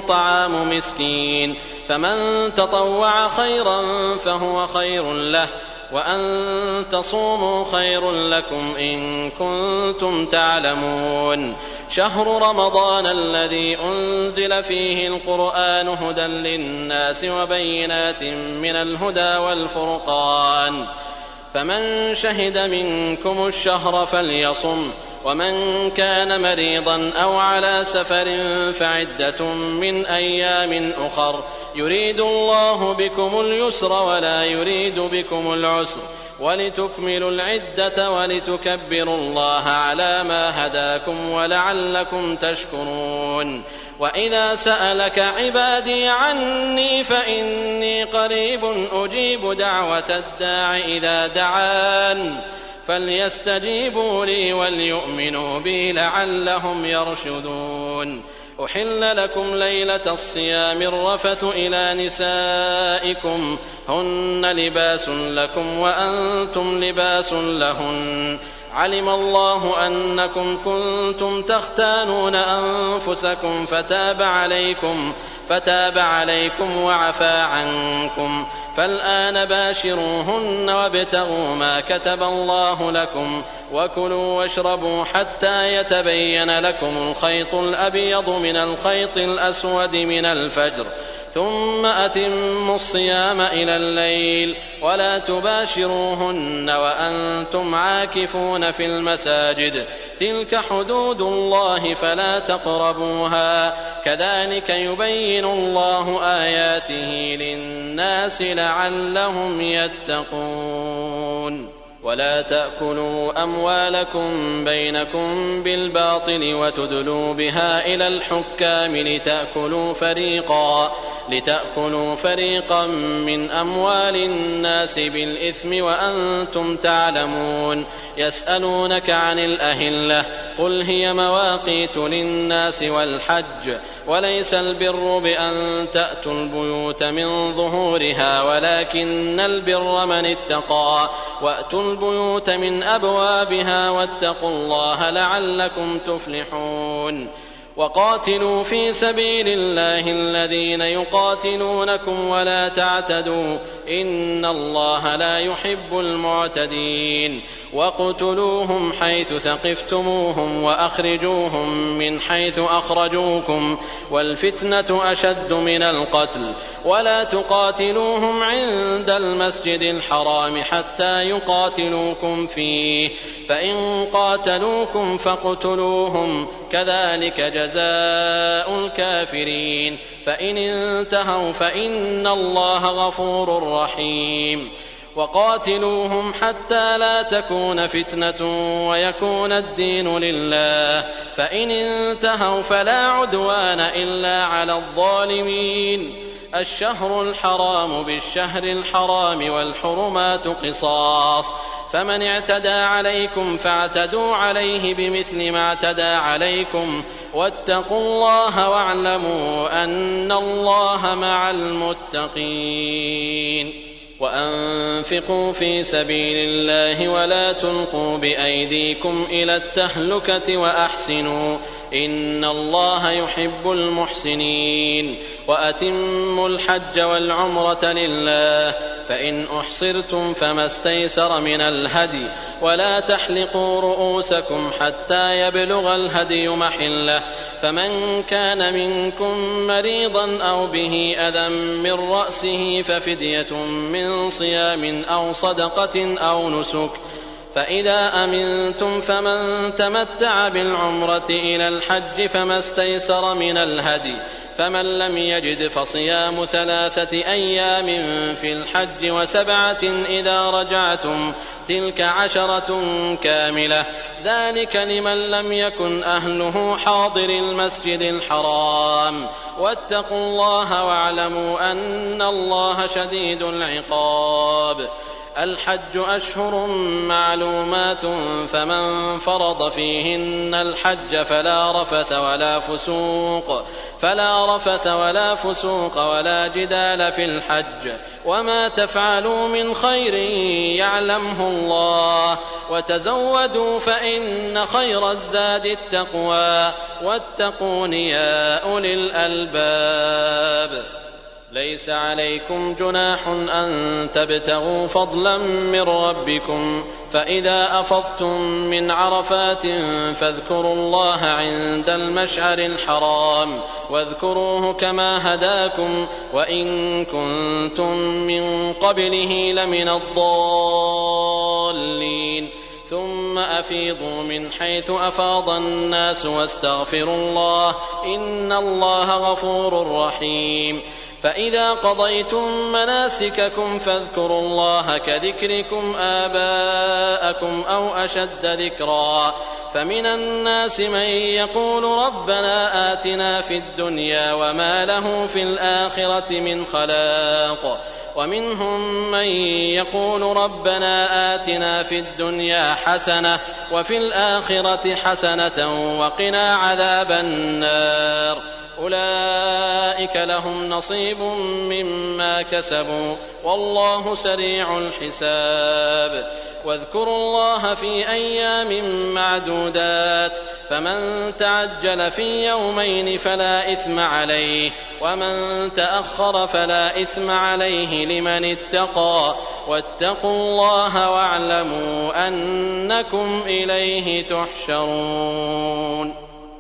طعام مسكين فمن تطوع خيرا فهو خير له وأن تصوموا خير لكم إن كنتم تعلمون شهر رمضان الذي أنزل فيه القرآن هدى للناس وبينات من الهدى والفرقان فمن شهد منكم الشهر فليصم ومن كان مريضا أو على سفر فعدة من أيام أخر يريد الله بكم اليسر ولا يريد بكم العسر ولتكملوا العدة ولتكبروا الله على ما هداكم ولعلكم تشكرون وإذا سألك عبادي عني فإني قريب أجيب دعوة الداع إذا دعان فليستجيبوا لي وليؤمنوا بي لعلهم يرشدون أحل لكم ليلة الصيام الرفث إلى نسائكم هن لباس لكم وأنتم لباس لهن علم الله أنكم كنتم تختانون أنفسكم فتاب عليكم وعفى عنكم، فالآن باشروهن وابتغوا ما كتب الله لكم، وكلوا واشربوا حتى يتبين لكم الخيط الأبيض من الخيط الأسود من الفجر، ثم أتموا الصيام إلى الليل، ولا تباشروهن وأنتم عاكفون في المساجد، تلك حدود الله فلا تقربوها، كذلك يبين الله آياته للناس لعلهم يتقون. ولا تأكلوا أموالكم بينكم بالباطل وتدلوا بها إلى الحكام لتأكلوا فريقا من أموال الناس بالإثم وأنتم تعلمون. يسألونك عن الأهلة، قل هي مواقيت للناس والحج، وليس البر بأن تأتوا البيوت من ظهورها، ولكن البر من اتقى، وأتوا البيوت من أبوابها، واتقوا الله لعلكم تفلحون. وقاتلوا في سبيل الله الذين يقاتلونكم ولا تعتدوا، إن الله لا يحب المعتدين. واقتلوهم حيث ثقفتموهم وأخرجوهم من حيث أخرجوكم، والفتنة أشد من القتل، ولا تقاتلوهم عند المسجد الحرام حتى يقاتلوكم فيه، فإن قاتلوكم فاقتلوهم، كذلك جزاء الكافرين، فإن انتهوا فإن الله غفور رحيم. وقاتلوهم حتى لا تكون فتنة ويكون الدين لله، فإن انتهوا فلا عدوان إلا على الظالمين. الشهر الحرام بالشهر الحرام والحرمات قصاص، فمن اعتدى عليكم فاعتدوا عليه بمثل ما اعتدى عليكم، واتقوا الله واعلموا أن الله مع المتقين. وأنفقوا في سبيل الله ولا تلقوا بأيديكم إلى التهلكة وأحسنوا، إن الله يحب المحسنين. وأتموا الحج والعمرة لله، فإن أحصرتم فما استيسر من الهدي، ولا تحلقوا رؤوسكم حتى يبلغ الهدي محله، فمن كان منكم مريضا أو به أذى من رأسه ففدية من صيام أو صدقة أو نسك، فإذا أمنتم فمن تمتع بالعمرة إلى الحج فما استيسر من الهدي، فمن لم يجد فصيام 3 أيام في الحج و7 إذا رجعتم، تلك 10 كاملة، ذلك لمن لم يكن أهله حاضر المسجد الحرام. واتقوا الله واعلموا أن الله شديد العقاب. الحج أشهر معلومات، فمن فرض فيهن الحج فلا رفث ولا فسوق ولا جدال في الحج، وما تفعلوا من خير يعلمه الله، وتزودوا فإن خير الزاد التقوى، واتقون يا أولي الألباب. ليس عليكم جناح أن تبتغوا فضلا من ربكم، فإذا أفضتم من عرفات فاذكروا الله عند المشعر الحرام، واذكروه كما هداكم، وإن كنتم من قبله لمن الضالين. ثم أفيضوا من حيث أفاض الناس واستغفروا الله، إن الله غفور رحيم. فإذا قضيتم مناسككم فاذكروا الله كذكركم آباءكم أو أشد ذكرا، فمن الناس من يقول ربنا آتنا في الدنيا وما له في الآخرة من خلاق، ومنهم من يقول ربنا آتنا في الدنيا حسنة وفي الآخرة حسنة وقنا عذاب النار. أولئك لهم نصيب مما كسبوا والله سريع الحساب. واذكروا الله في أيام معدودات فمن تعجل في يومين فلا إثم عليه ومن تأخر فلا إثم عليه لمن اتقى واتقوا الله واعلموا أنكم إليه تحشرون.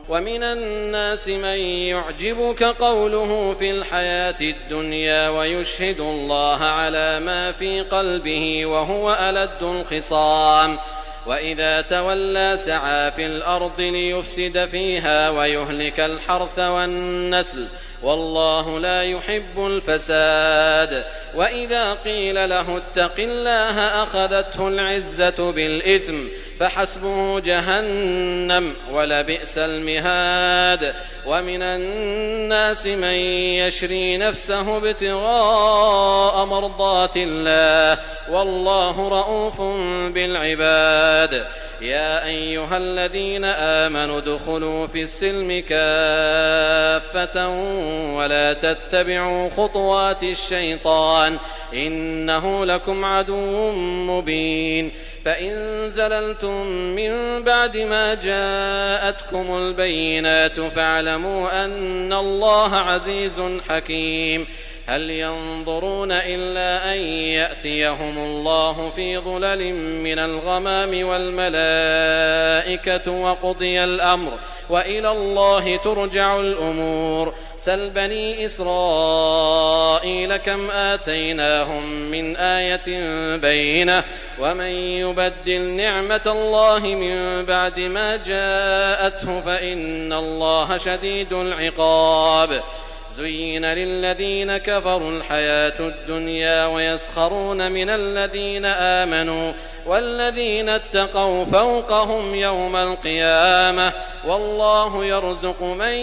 ومن الناس من يعجبك قوله في الحياة الدنيا ويشهد الله على ما في قلبه وهو ألد الخصام وإذا تولى سعى في الأرض ليفسد فيها ويهلك الحرث والنسل والله لا يحب الفساد. وإذا قيل له اتق الله أخذته العزة بالإثم فحسبه جهنم ولبئس المهاد. ومن الناس من يشري نفسه ابتغاء مرضات الله والله رؤوف بالعباد. يا أيها الذين آمنوا ادخلوا في السلم كافة ولا تتبعوا خطوات الشيطان إنه لكم عدو مبين. فإن زللتم من بعد ما جاءتكم البينات فاعلموا أن الله عزيز حكيم. هل ينظرون إلا أن يأتيهم الله في ظلل من الغمام والملائكة وقضي الأمر وإلى الله ترجع الأمور. سل بني إسرائيل كم آتيناهم من آية بينة ومن يبدل نعمة الله من بعد ما جاءته فإن الله شديد العقاب. زين للذين كفروا الحياة الدنيا ويسخرون من الذين آمنوا والذين اتقوا فوقهم يوم القيامة والله يرزق من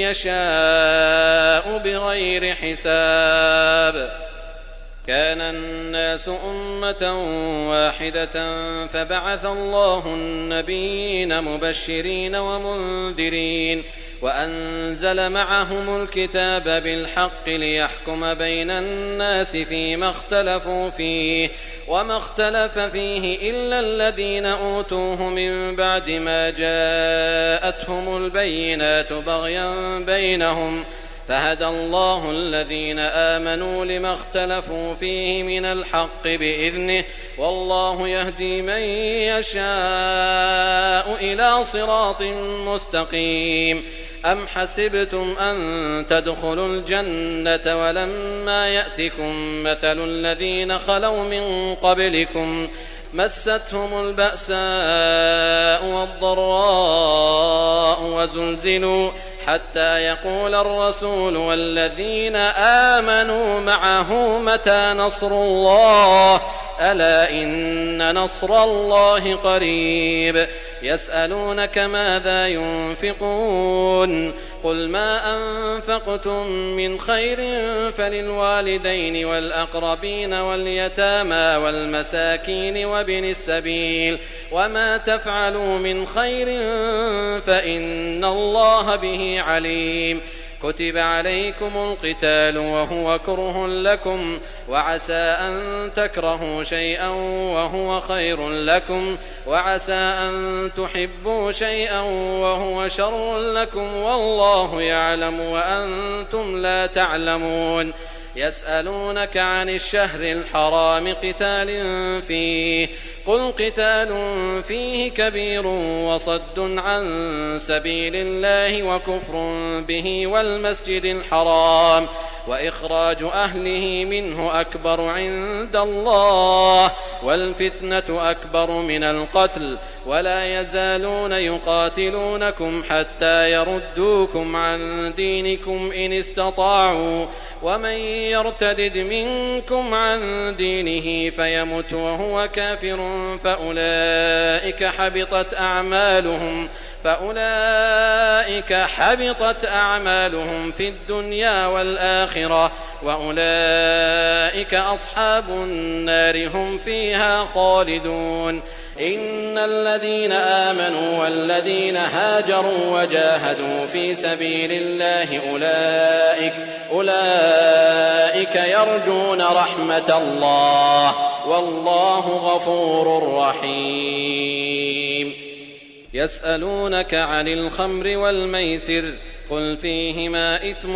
يشاء بغير حساب. كان الناس أمة واحدة فبعث الله النبيين مبشرين ومنذرين وأنزل معهم الكتاب بالحق ليحكم بين الناس فيما اختلفوا فيه وما اختلف فيه إلا الذين أوتوه من بعد ما جاءتهم البينات بغيا بينهم فهدى الله الذين آمنوا لما اختلفوا فيه من الحق بإذنه والله يهدي من يشاء إلى صراط مستقيم. أم حسبتم أن تدخلوا الجنة ولما يأتكم مثل الذين خلوا من قبلكم مستهم البأساء والضراء وزلزلوا حتى يقول الرسول والذين آمنوا معه متى نصر الله ألا إن نصر الله قريب. يسألونك ماذا ينفقون قل ما أنفقتم من خير فللوالدين والأقربين واليتامى والمساكين وابن السبيل وما تفعلوا من خير فإن الله به عليم. كتب عليكم القتال وهو كره لكم وعسى أن تكرهوا شيئا وهو خير لكم وعسى أن تحبوا شيئا وهو شر لكم والله يعلم وأنتم لا تعلمون. يسألونك عن الشهر الحرام قتال فيه قل قتال فيه كبير وصد عن سبيل الله وكفر به والمسجد الحرام وإخراج أهله منه أكبر عند الله والفتنة أكبر من القتل ولا يزالون يقاتلونكم حتى يردوكم عن دينكم إن استطاعوا ومن يرتدد منكم عن دينه فيمت وهو كافر فأولئك حبطت أعمالهم في الدنيا والآخرة وأولئك أصحاب النار هم فيها خالدون. إن الذين آمنوا والذين هاجروا وجاهدوا في سبيل الله أولئك يرجون رحمة الله والله غفور رحيم. يسألونك عن الخمر والميسر قل فيهما إثم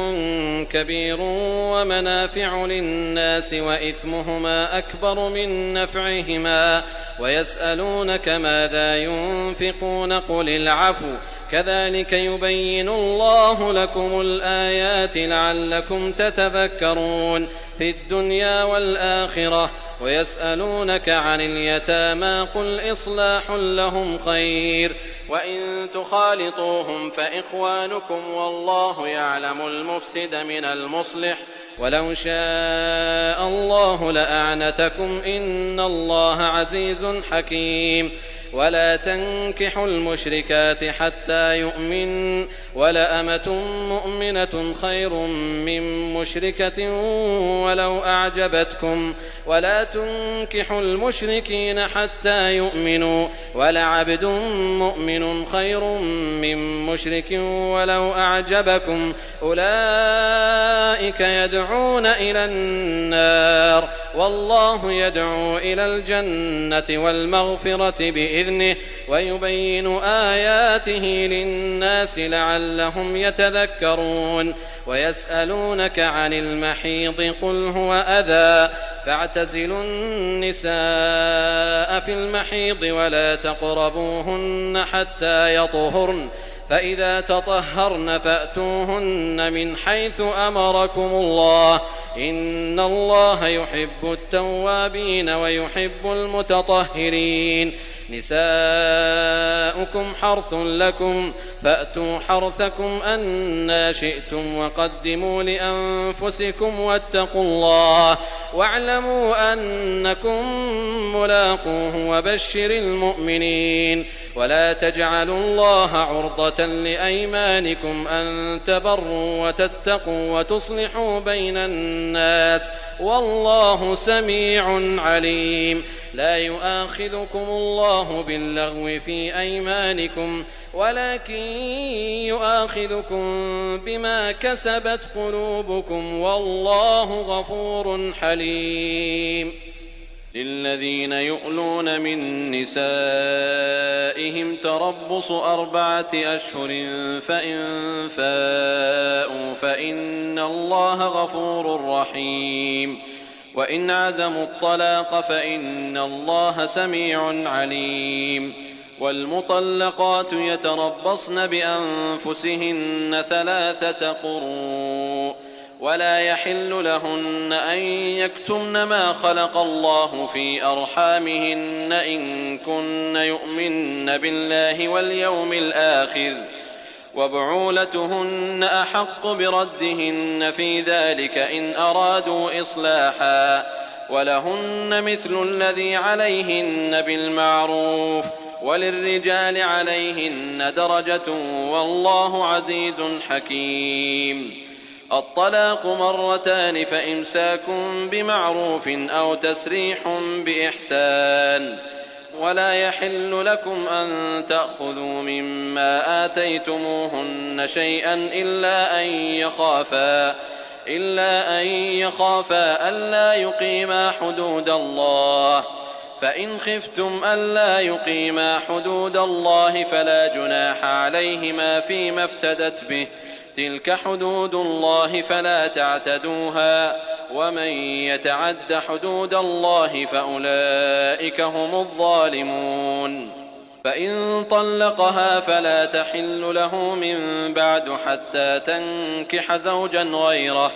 كبير ومنافع للناس وإثمهما أكبر من نفعهما ويسألونك ماذا ينفقون قل العفو كذلك يبين الله لكم الآيات لعلكم تتفكرون في الدنيا والآخرة. ويسألونك عن اليتامى قل إصلاح لهم خير وإن تخالطوهم فإخوانكم والله يعلم المفسد من المصلح ولو شاء الله لأعنتكم إن الله عزيز حكيم. ولا تنكحوا المشركات حتى يؤمن ولأمة مؤمنة خير من مشركة ولو أعجبتكم ولا تنكحوا المشركين حتى يؤمنوا ولعبد مؤمن خير من مشرك ولو أعجبكم أولئك يدعون إلى النار والله يدعو إلى الجنة والمغفرة بإذنه ويبين آياته للناس لعلهم يتذكرون. ويسألونك عن المحيض قل هو أذى فاعتزلوا النساء في المحيض ولا تقربوهن حتى يطهرن فإذا تطهرن فأتوهن من حيث أمركم الله إن الله يحب التوابين ويحب المتطهرين. نساؤكم حرث لكم فأتوا حرثكم أنى شئتم وقدموا لأنفسكم واتقوا الله واعلموا أنكم ملاقوه وبشر المؤمنين. ولا تجعلوا الله عرضة لأيمانكم أن تبروا وتتقوا وتصلحوا بين الناس والله سميع عليم. لا يؤاخذكم الله باللغو في أيمانكم ولكن يؤاخذكم بما كسبت قلوبكم والله غفور حليم. للذين يؤلون من نسائهم تربص 4 أشهر فإن فاءوا فإن الله غفور رحيم. وإن عزموا الطلاق فإن الله سميع عليم. والمطلقات يتربصن بأنفسهن 3 قروء ولا يحل لهن أن يكتمن ما خلق الله في أرحامهن إن كن يؤمن بالله واليوم الآخر وبعولتهن أحق بردهن في ذلك إن أرادوا إصلاحا ولهن مثل الذي عليهن بالمعروف وللرجال عليهن درجة والله عزيز حكيم. الطلاق 2 فإمساك بمعروف أو تسريح بإحسان. ولا يحل لكم أن تأخذوا مما آتيتموهن شيئا إلا أن يخافا ألا يقيما حدود الله فإن خفتم ألا يقيما حدود الله فلا جناح عليهما فيما افتدت به تلك حدود الله فلا تعتدوها ومن يتعد حدود الله فأولئك هم الظالمون. فإن طلقها فلا تحل له من بعد حتى تنكح زوجا غيره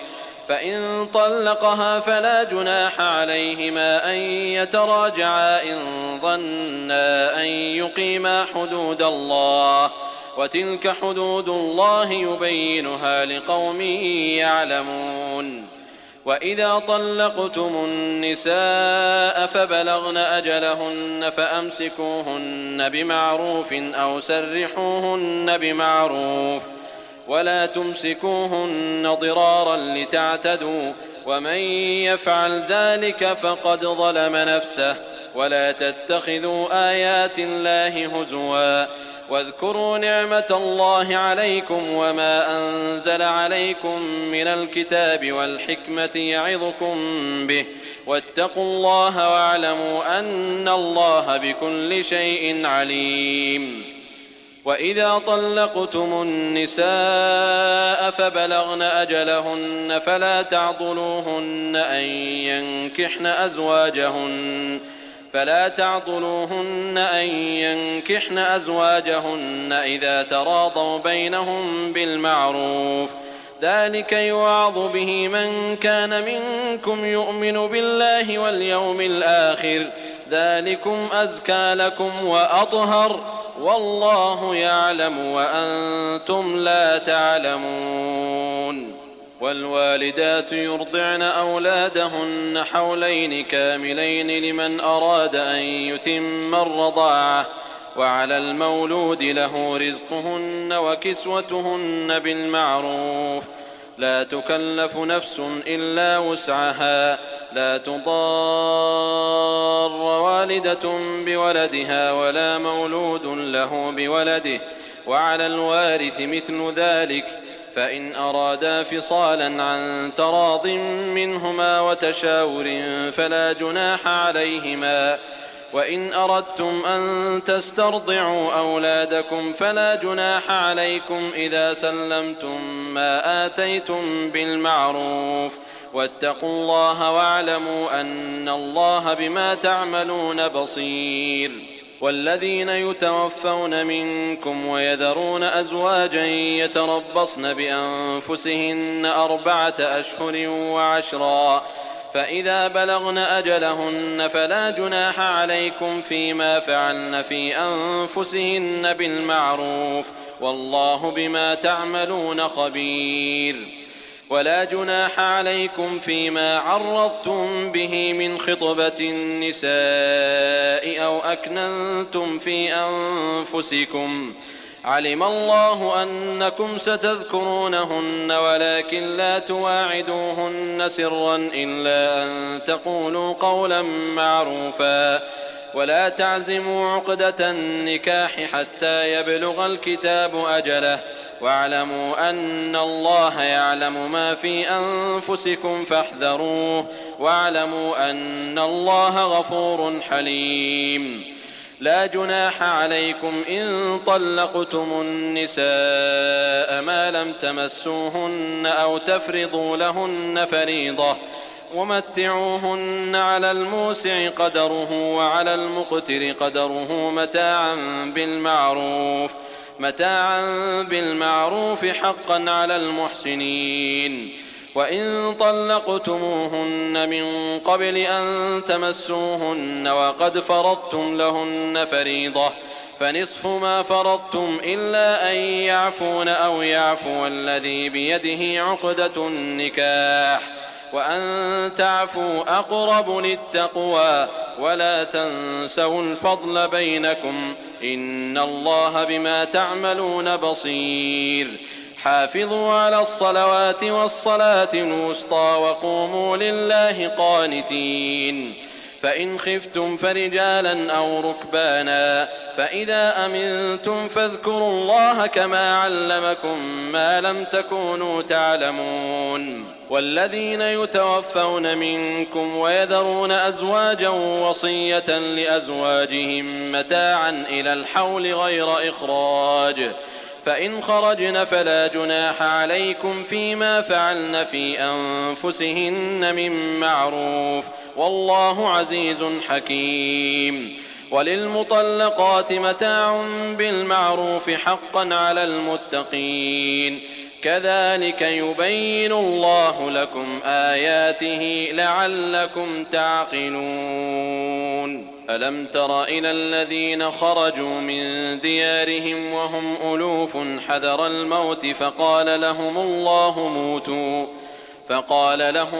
فإن طلقها فلا جناح عليهما أن يتراجعا إن ظنا أن يقيما حدود الله وتلك حدود الله يبينها لقوم يعلمون. وإذا طلقتم النساء فبلغن أجلهن فأمسكوهن بمعروف أو سرحوهن بمعروف ولا تمسكوهن ضرارا لتعتدوا ومن يفعل ذلك فقد ظلم نفسه. ولا تتخذوا آيات الله هزوا واذكروا نعمة الله عليكم وما أنزل عليكم من الكتاب والحكمة يعظكم به واتقوا الله واعلموا أن الله بكل شيء عليم. وإذا طلقتم النساء فبلغن أجلهن فلا تعضلوهن أن ينكحن أزواجهن إذا تراضوا بينهم بالمعروف، ذلك يوعظ به من كان منكم يؤمن بالله واليوم الآخر، ذلكم أزكى لكم وأطهر، والله يعلم وأنتم لا تعلمون. والوالدات يرضعن أولادهن حولين كاملين لمن أراد أن يتم الرضاعة، وعلى المولود له رزقهن وكسوتهن بالمعروف، لا تكلف نفس إلا وسعها، لا تضار والدة بولدها ولا مولود له بولده، وعلى الوارث مثل ذلك، فإن أرادا فصالا عن تراض منهما وتشاور فلا جناح عليهما. وإن أردتم أن تسترضعوا أولادكم فلا جناح عليكم إذا سلمتم ما آتيتم بالمعروف، واتقوا الله واعلموا أن الله بما تعملون بصير. والذين يتوفون منكم ويذرون أزواجا يتربصن بأنفسهن 4 أشهر و10، فإذا بلغن أجلهن فلا جناح عليكم فيما فعلن في أنفسهن بالمعروف، والله بما تعملون خبير. ولا جناح عليكم فيما عرضتم به من خطبة النساء أو أكننتم في أنفسكم، علم الله أنكم ستذكرونهن ولكن لا تواعدوهن سرا إلا أن تقولوا قولا معروفا، ولا تعزموا عقدة النكاح حتى يبلغ الكتاب أجله، واعلموا أن الله يعلم ما في أنفسكم فاحذروه، واعلموا أن الله غفور حليم. لا جناح عليكم إن طلقتم النساء ما لم تمسوهن أو تفرضوا لهن فريضة، ومتعوهن على الموسع قدره وعلى المقتر قدره متاعا بالمعروف حقا على المحسنين. وإن طلقتموهن من قبل أن تمسوهن وقد فرضتم لهن فريضة فنصف ما فرضتم إلا أن يعفون أو يعفو الذي بيده عقدة النكاح، وأن تعفوا أقرب للتقوى، ولا تنسوا الفضل بينكم، إن الله بما تعملون بصير. حافظوا على الصلوات والصلاة الوسطى وقوموا لله قانتين. فإن خفتم فرجالا أو ركبانا، فإذا أمنتم فاذكروا الله كما علمكم ما لم تكونوا تعلمون. والذين يتوفون منكم ويذرون أزواجا وصية لأزواجهم متاعا إلى الحول غير إخراج، فإن خرجن فلا جناح عليكم فيما فعلن في أنفسهن من معروف، والله عزيز حكيم. وللمطلقات متاع بالمعروف حقا على المتقين، كذلك يبين الله لكم آياته لعلكم تعقلون. ألم تر إلى الذين خرجوا من ديارهم وهم ألوف حذر الموت فقال لهم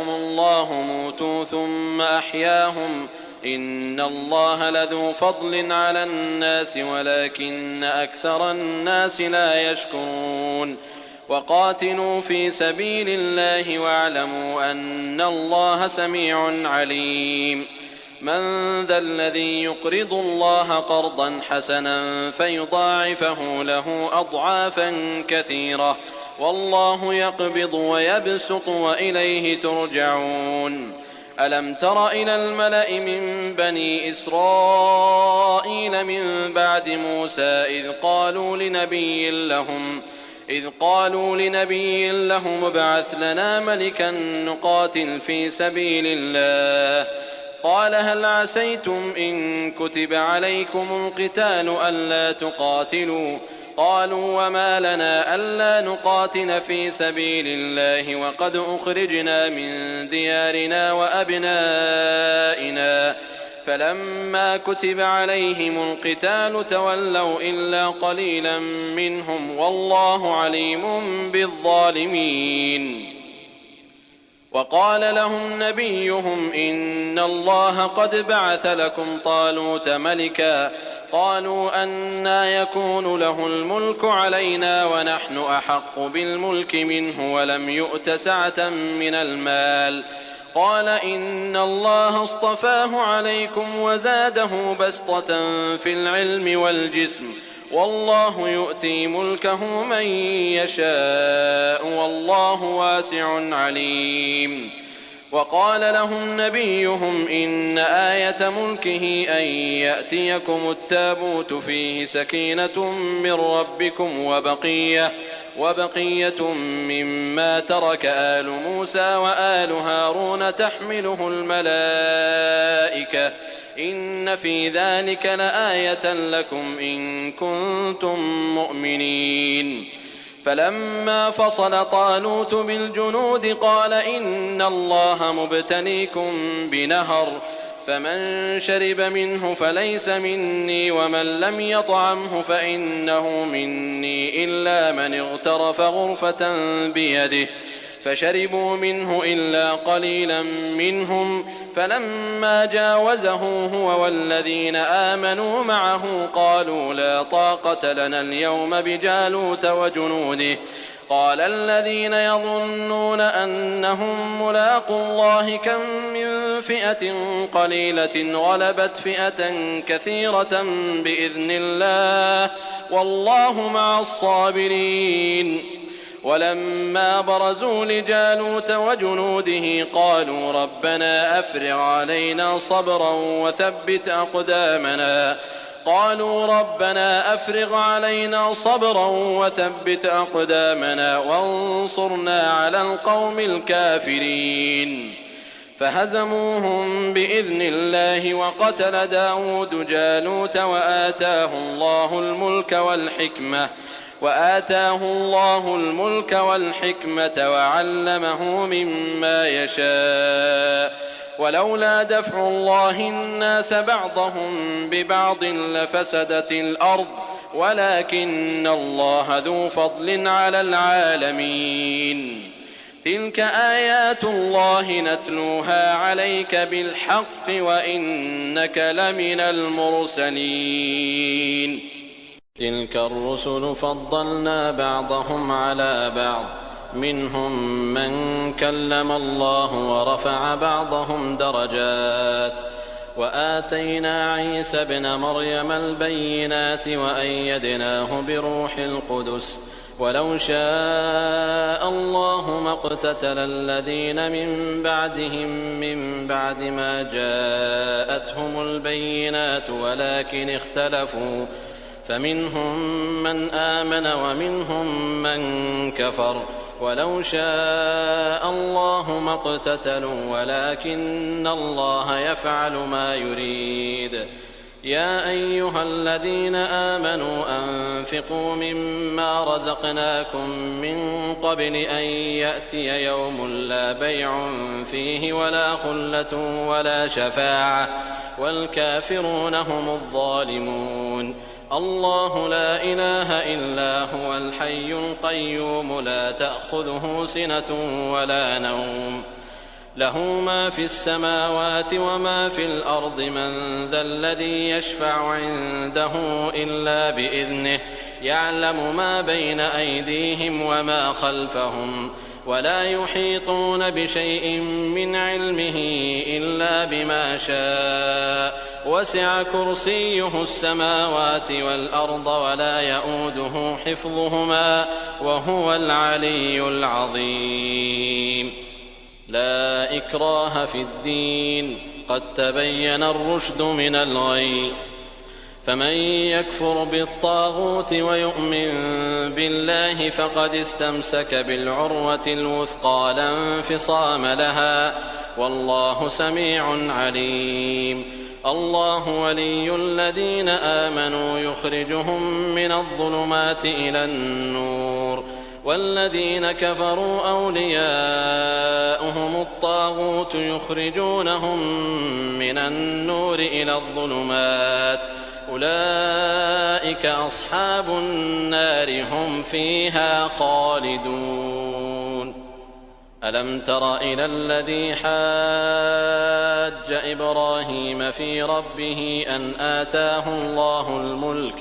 الله موتوا ثم أحياهم، إن الله لذو فضل على الناس ولكن أكثر الناس لا يشكرون. وقاتلوا في سبيل الله واعلموا أن الله سميع عليم. من ذا الذي يقرض الله قرضا حسنا فيضاعفه له أضعافا كثيرة والله يقبض ويبسط وإليه ترجعون. ألم تر إلى الملأ من بني إسرائيل من بعد موسى إذ قالوا لنبي لهم ابعث لنا ملكا نقاتل في سبيل الله قال هل عسيتم إن كتب عليكم القتال ألا تقاتلوا قالوا وما لنا ألا نقاتل في سبيل الله وقد أخرجنا من ديارنا وأبنائنا فلما كتب عليهم القتال تولوا إلا قليلا منهم والله عليم بالظالمين. وقال لهم نبيهم إن الله قد بعث لكم طالوت ملكا قالوا أنى يكون له الملك علينا ونحن أحق بالملك منه ولم يؤت سعة من المال قال إن الله اصطفاه عليكم وزاده بسطة في العلم والجسم والله يؤتي ملكه من يشاء والله واسع عليم. وقال لهم نبيهم إن آية ملكه أن يأتيكم التابوت فيه سكينة من ربكم وبقية مما ترك آل موسى وآل هارون تحمله الملائكة إن في ذلك لآية لكم إن كنتم مؤمنين. فلما فصل طالوت بالجنود قال إن الله مبتليكم بنهر فمن شرب منه فليس مني ومن لم يطعمه فإنه مني إلا من اغترف غرفة بيده فشربوا منه إلا قليلا منهم فلما جاوزه هو والذين آمنوا معه قالوا لا طاقة لنا اليوم بجالوت وجنوده قال الذين يظنون أنهم ملاقو الله كم من فئة قليلة غلبت فئة كثيرة بإذن الله والله مع الصابرين. ولما برزوا لجالوت وجنوده قالوا ربنا أفرغ علينا صبرا وثبت أقدامنا وانصرنا على القوم الكافرين. فهزموهم بإذن الله وقتل داود جالوت وآتاه الله الملك والحكمة وعلمه مما يشاء ولولا دفع الله الناس بعضهم ببعض لفسدت الأرض ولكن الله ذو فضل على العالمين. تلك آيات الله نتلوها عليك بالحق وإنك لمن المرسلين. تلك الرسل فضلنا بعضهم على بعض منهم من كلم الله ورفع بعضهم درجات وآتينا عيسى ابن مريم البينات وأيدناه بروح القدس ولو شاء الله ما اقتتل الذين من بعدهم من بعد ما جاءتهم البينات ولكن اختلفوا فمنهم من آمن ومنهم من كفر ولو شاء الله ما اقتتلوا ولكن الله يفعل ما يريد. يا أيها الذين آمنوا أنفقوا مما رزقناكم من قبل أن يأتي يوم لا بيع فيه ولا خلة ولا شفاعة والكافرون هم الظالمون. الله لا إله إلا هو الحي القيوم لا تأخذه سنة ولا نوم له ما في السماوات وما في الأرض من ذا الذي يشفع عنده إلا بإذنه يعلم ما بين أيديهم وما خلفهم ولا يحيطون بشيء من علمه إلا بما شاء وسع كرسيه السماوات والأرض ولا يئوده حفظهما وهو العلي العظيم. لا إكراه في الدين قد تبين الرشد من الغي فمن يكفر بالطاغوت ويؤمن بالله فقد استمسك بالعروة الوثقى لا انفصام لها والله سميع عليم. الله ولي الذين آمنوا يخرجهم من الظلمات إلى النور والذين كفروا أولياؤهم الطاغوت يخرجونهم من النور إلى الظلمات أولئك أصحاب النار هم فيها خالدون. ألم تر إلى الذي حاج إبراهيم في ربه أن آتاه الله الملك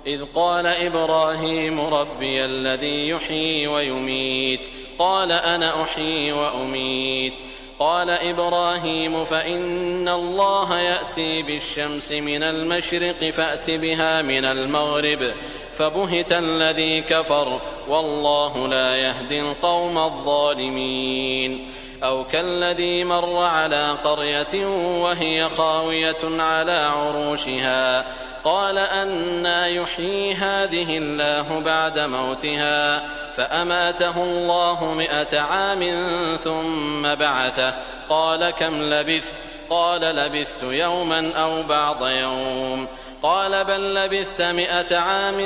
إذ قال إبراهيم ربي الذي يحيي ويميت قال أنا أحيي وأميت قال إبراهيم فإن الله يأتي بالشمس من المشرق فأت بها من المغرب فبهت الذي كفر والله لا يهدي القوم الظالمين. أو كالذي مر على قرية وهي خاوية على عروشها قال أنى يحيي هذه الله بعد موتها فأماته الله 100 عام ثم بعثه قال كم لبثت قال لبثت يوما أو بعض يوم قال بل لبثت 100 عام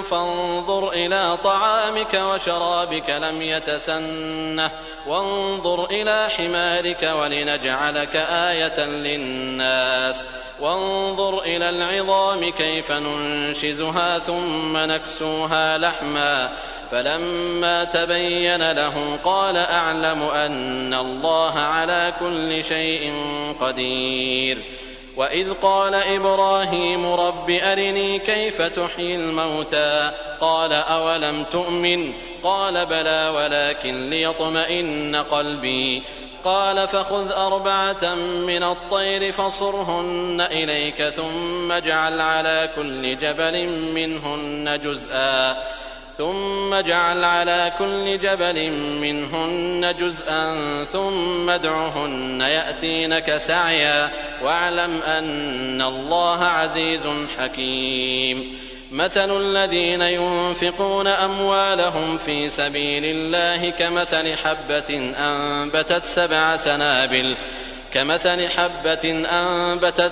فانظر إلى طعامك وشرابك لم يتسنه وانظر إلى حمارك ولنجعلك آية للناس وانظر إلى العظام كيف ننشزها ثم نكسوها لحما فلما تبين له قال أعلم أن الله على كل شيء قدير. وإذ قال إبراهيم رب أرني كيف تحيي الموتى قال أولم تؤمن قال بلى ولكن ليطمئن قلبي قال فخذ 4 من الطير فصرهن إليك ثم اجعل على كل جبل منهن جزءا ثم ادعهن يأتينك سعيا واعلم أن الله عزيز حكيم. مثل الذين ينفقون أموالهم في سبيل الله كمثل حبة أنبتت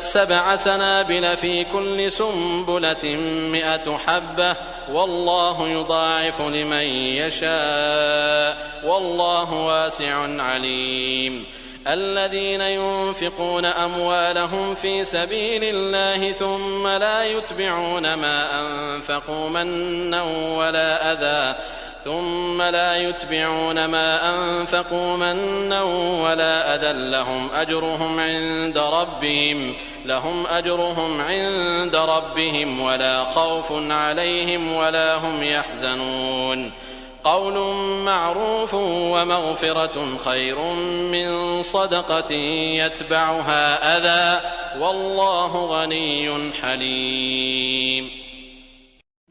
7 سنابل في كل سنبلة 100 حبة والله يضاعف لمن يشاء والله واسع عليم. الذين ينفقون أموالهم في سبيل الله ثم لا يتبعون ما أنفقوا منا ولا أذى لهم أجرهم عند ربهم ولا خوف عليهم ولا هم يحزنون. قول معروف ومغفرة خير من صدقة يتبعها أذى والله غني حليم.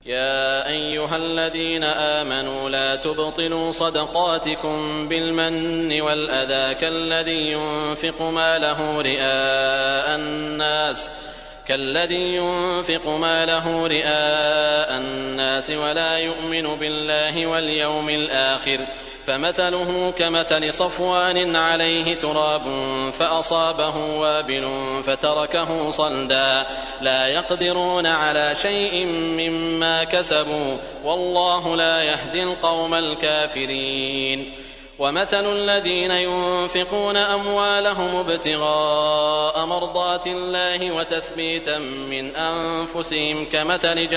يا أيها الذين آمنوا لا تبطلوا صدقاتكم بالمن والأذى كالذي ينفق ماله رئاء الناس ولا يؤمن بالله واليوم الآخر فمثله كمثل صفوان عليه تراب فأصابه وابل فتركه صلدا لا يقدرون على شيء مما كسبوا والله لا يهدي القوم الكافرين. ومثل الذين ينفقون أموالهم ابتغاء مرضات الله وتثبيتا من أنفسهم كمثل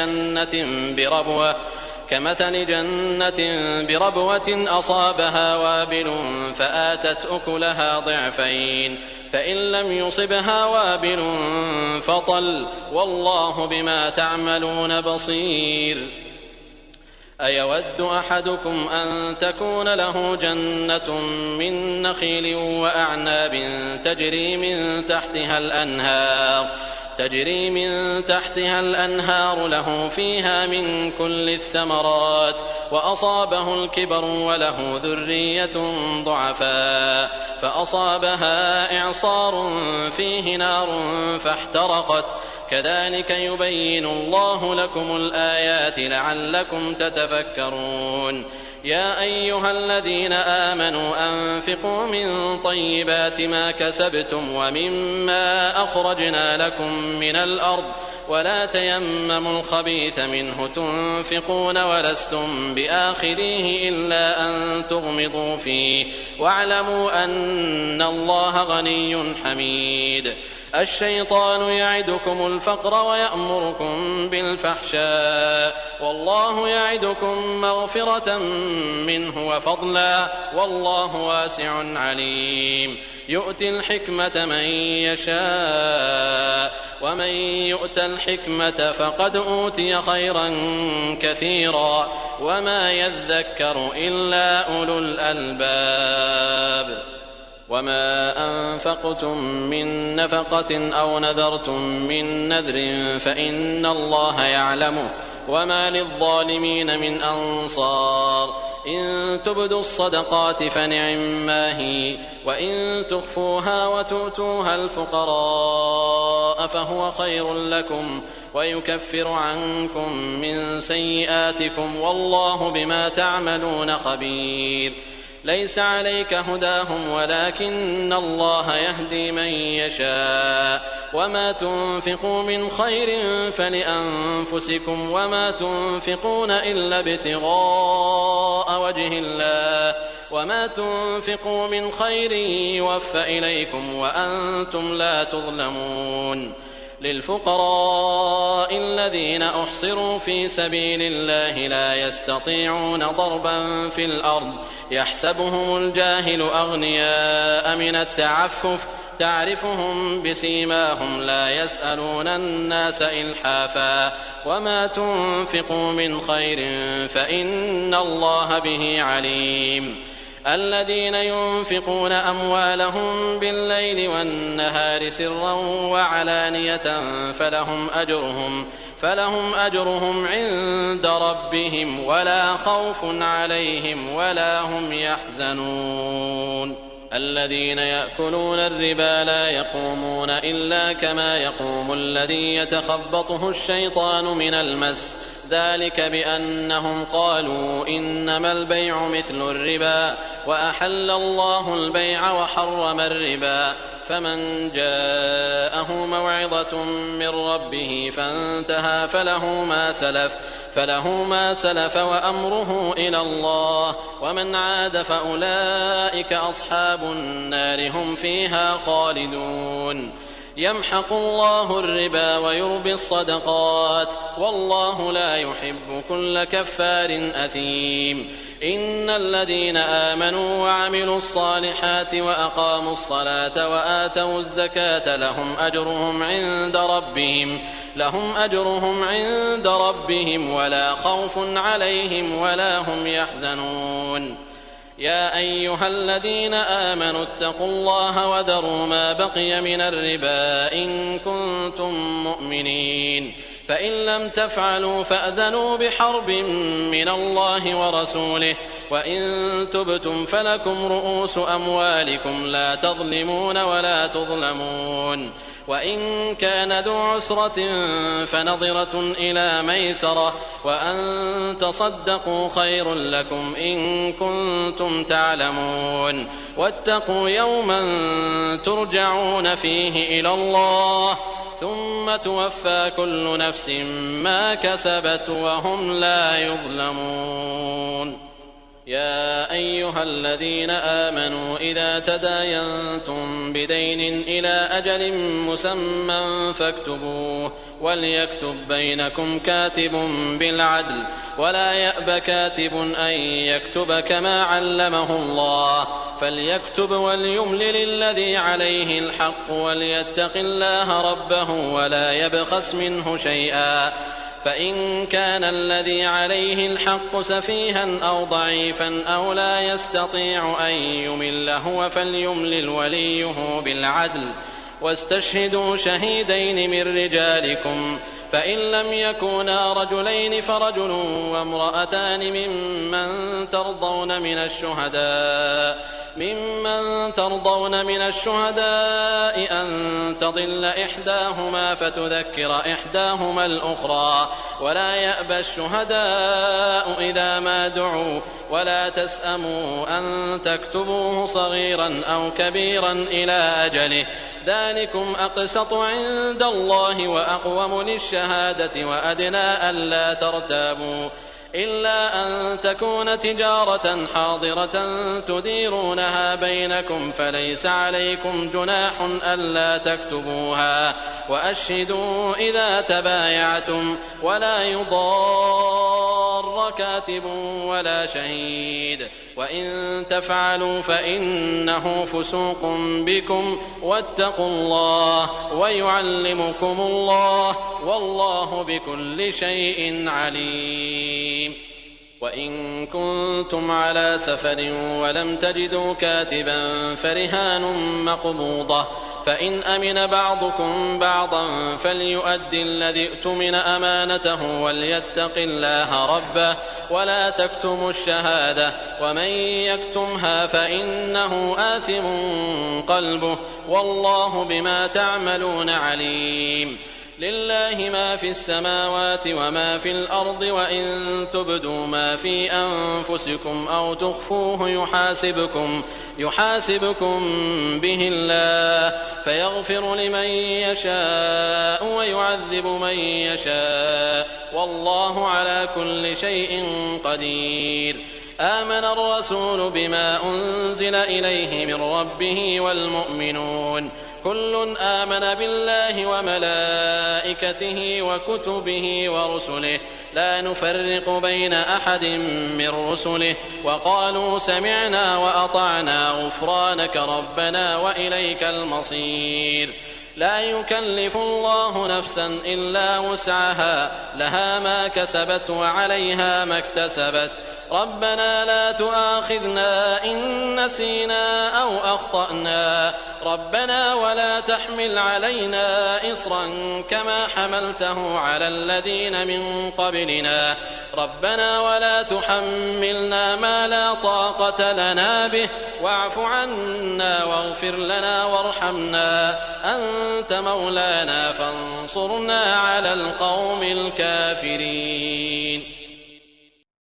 جنة بربوة أصابها وابل فآتت أكلها ضعفين فإن لم يصبها وابل فطل والله بما تعملون بصير. أيود أحدكم أن تكون له جنة من نخيل وأعناب تجري من تحتها الأنهار له فيها من كل الثمرات وأصابه الكبر وله ذرية ضعفاء فأصابها إعصار فيه نار فاحترقت كذلك يبين الله لكم الآيات لعلكم تتفكرون يا أيها الذين آمنوا أنفقوا من طيبات ما كسبتم ومما أخرجنا لكم من الأرض ولا تيمموا الخبيث منه تنفقون ولستم بآخذيه إلا أن تغمضوا فيه واعلموا أن الله غني حميد الشيطان يعدكم الفقر ويأمركم بالفحشاء والله يعدكم مغفرة منه وفضلا والله واسع عليم يؤتي الحكمة من يشاء ومن يؤت الحكمة فقد أوتي خيرا كثيرا وما يذكر إلا أولو الألباب وما أنفقتم من نفقة أو نذرتم من نذر فإن الله يعلمه وما للظالمين من أنصار إن تبدوا الصدقات فنعما هي وإن تخفوها وتؤتوها الفقراء فهو خير لكم ويكفر عنكم من سيئاتكم والله بما تعملون خبير ليس عليك هداهم ولكن الله يهدي من يشاء وما تنفقوا من خير فلأنفسكم وما تنفقون إلا ابتغاء وجه الله وما تنفقوا من خير يوفى إليكم وأنتم لا تظلمون للفقراء الذين أحصروا في سبيل الله لا يستطيعون ضربا في الأرض يحسبهم الجاهل أغنياء من التعفف تعرفهم بسيماهم لا يسألون الناس إلحافا وما تنفقوا من خير فإن الله به عليم الذين ينفقون أموالهم بالليل والنهار سرا وعلانية فلهم أجرهم عند ربهم ولا خوف عليهم ولا هم يحزنون الذين يأكلون الربا لا يقومون إلا كما يقوم الذي يتخبطه الشيطان من المس ذلك بأنهم قالوا إنما البيع مثل الربا وأحل الله البيع وحرم الربا فمن جاءه موعظة من ربه فانتهى فله ما سلف وأمره إلى الله ومن عاد فأولئك أصحاب النار هم فيها خالدون يمحق الله الربا ويربي الصدقات والله لا يحب كل كفار أثيم إن الذين آمنوا وعملوا الصالحات وأقاموا الصلاة وآتوا الزكاة لهم أجرهم عند ربهم ولا خوف عليهم ولا هم يحزنون يا أيها الذين آمنوا اتقوا الله وذروا ما بقي من الربا إن كنتم مؤمنين فإن لم تفعلوا فأذنوا بحرب من الله ورسوله وإن تبتم فلكم رؤوس أموالكم لا تظلمون ولا تظلمون وإن كان ذو عسرة فنظرة إلى ميسرة وأن تصدقوا خير لكم إن كنتم تعلمون واتقوا يوما ترجعون فيه إلى الله ثم توفى كل نفس ما كسبت وهم لا يظلمون يا أيها الذين آمنوا إذا تداينتم بدين إلى أجل مسمى فاكتبوه وليكتب بينكم كاتب بالعدل ولا يأب كاتب أن يكتب كما علمه الله فليكتب وليملل الذي عليه الحق وليتق الله ربه ولا يبخس منه شيئا فإن كان الذي عليه الحق سفيها أو ضعيفا أو لا يستطيع أن يمل هو فليملل وليه بالعدل واستشهدوا شهيدين من رجالكم فإن لم يكونا رجلين فرجل وامرأتان ممن ترضون من الشهداء أن تضل إحداهما فتذكر إحداهما الأخرى ولا يأبى الشهداء إذا ما دعوا ولا تسأموا أن تكتبوه صغيرا أو كبيرا إلى أجله ذلكم أقسط عند الله وأقوم للشهادة وأدنى ألا ترتابوا إلا أن تكون تجارة حاضرة تديرونها بينكم فليس عليكم جناح ألا تكتبوها وأشهدوا إذا تبايعتم ولا يضار كاتب ولا شهيد وإن تفعلوا فإنه فسوق بكم واتقوا الله ويعلمكم الله والله بكل شيء عليم. وإن كنتم على سفر ولم تجدوا كاتبا فرهان مقبوضة فإن أمن بعضكم بعضا فليؤد الذي اؤتمن أمانته وليتق الله ربه ولا تكتموا الشهادة ومن يكتمها فإنه آثم قلبه والله بما تعملون عليم. لله ما في السماوات وما في الأرض وإن تبدوا ما في أنفسكم أو تخفوه يحاسبكم به الله فيغفر لمن يشاء ويعذب من يشاء والله على كل شيء قدير. آمن الرسول بما أنزل إليه من ربه والمؤمنون كل آمن بالله وملائكته وكتبه ورسله لا نفرق بين أحد من رسله وقالوا سمعنا وأطعنا غفرانك ربنا وإليك المصير. لا يكلف الله نفسا إلا وسعها لها ما كسبت وعليها ما اكتسبت ربنا لا تؤاخذنا إن نسينا أو أخطأنا ربنا ولا تحمل علينا إصرا كما حملته على الذين من قبلنا ربنا ولا تحملنا ما لا طاقة لنا به واعف عنا واغفر لنا وارحمنا أنت مولانا فانصرنا على القوم الكافرين.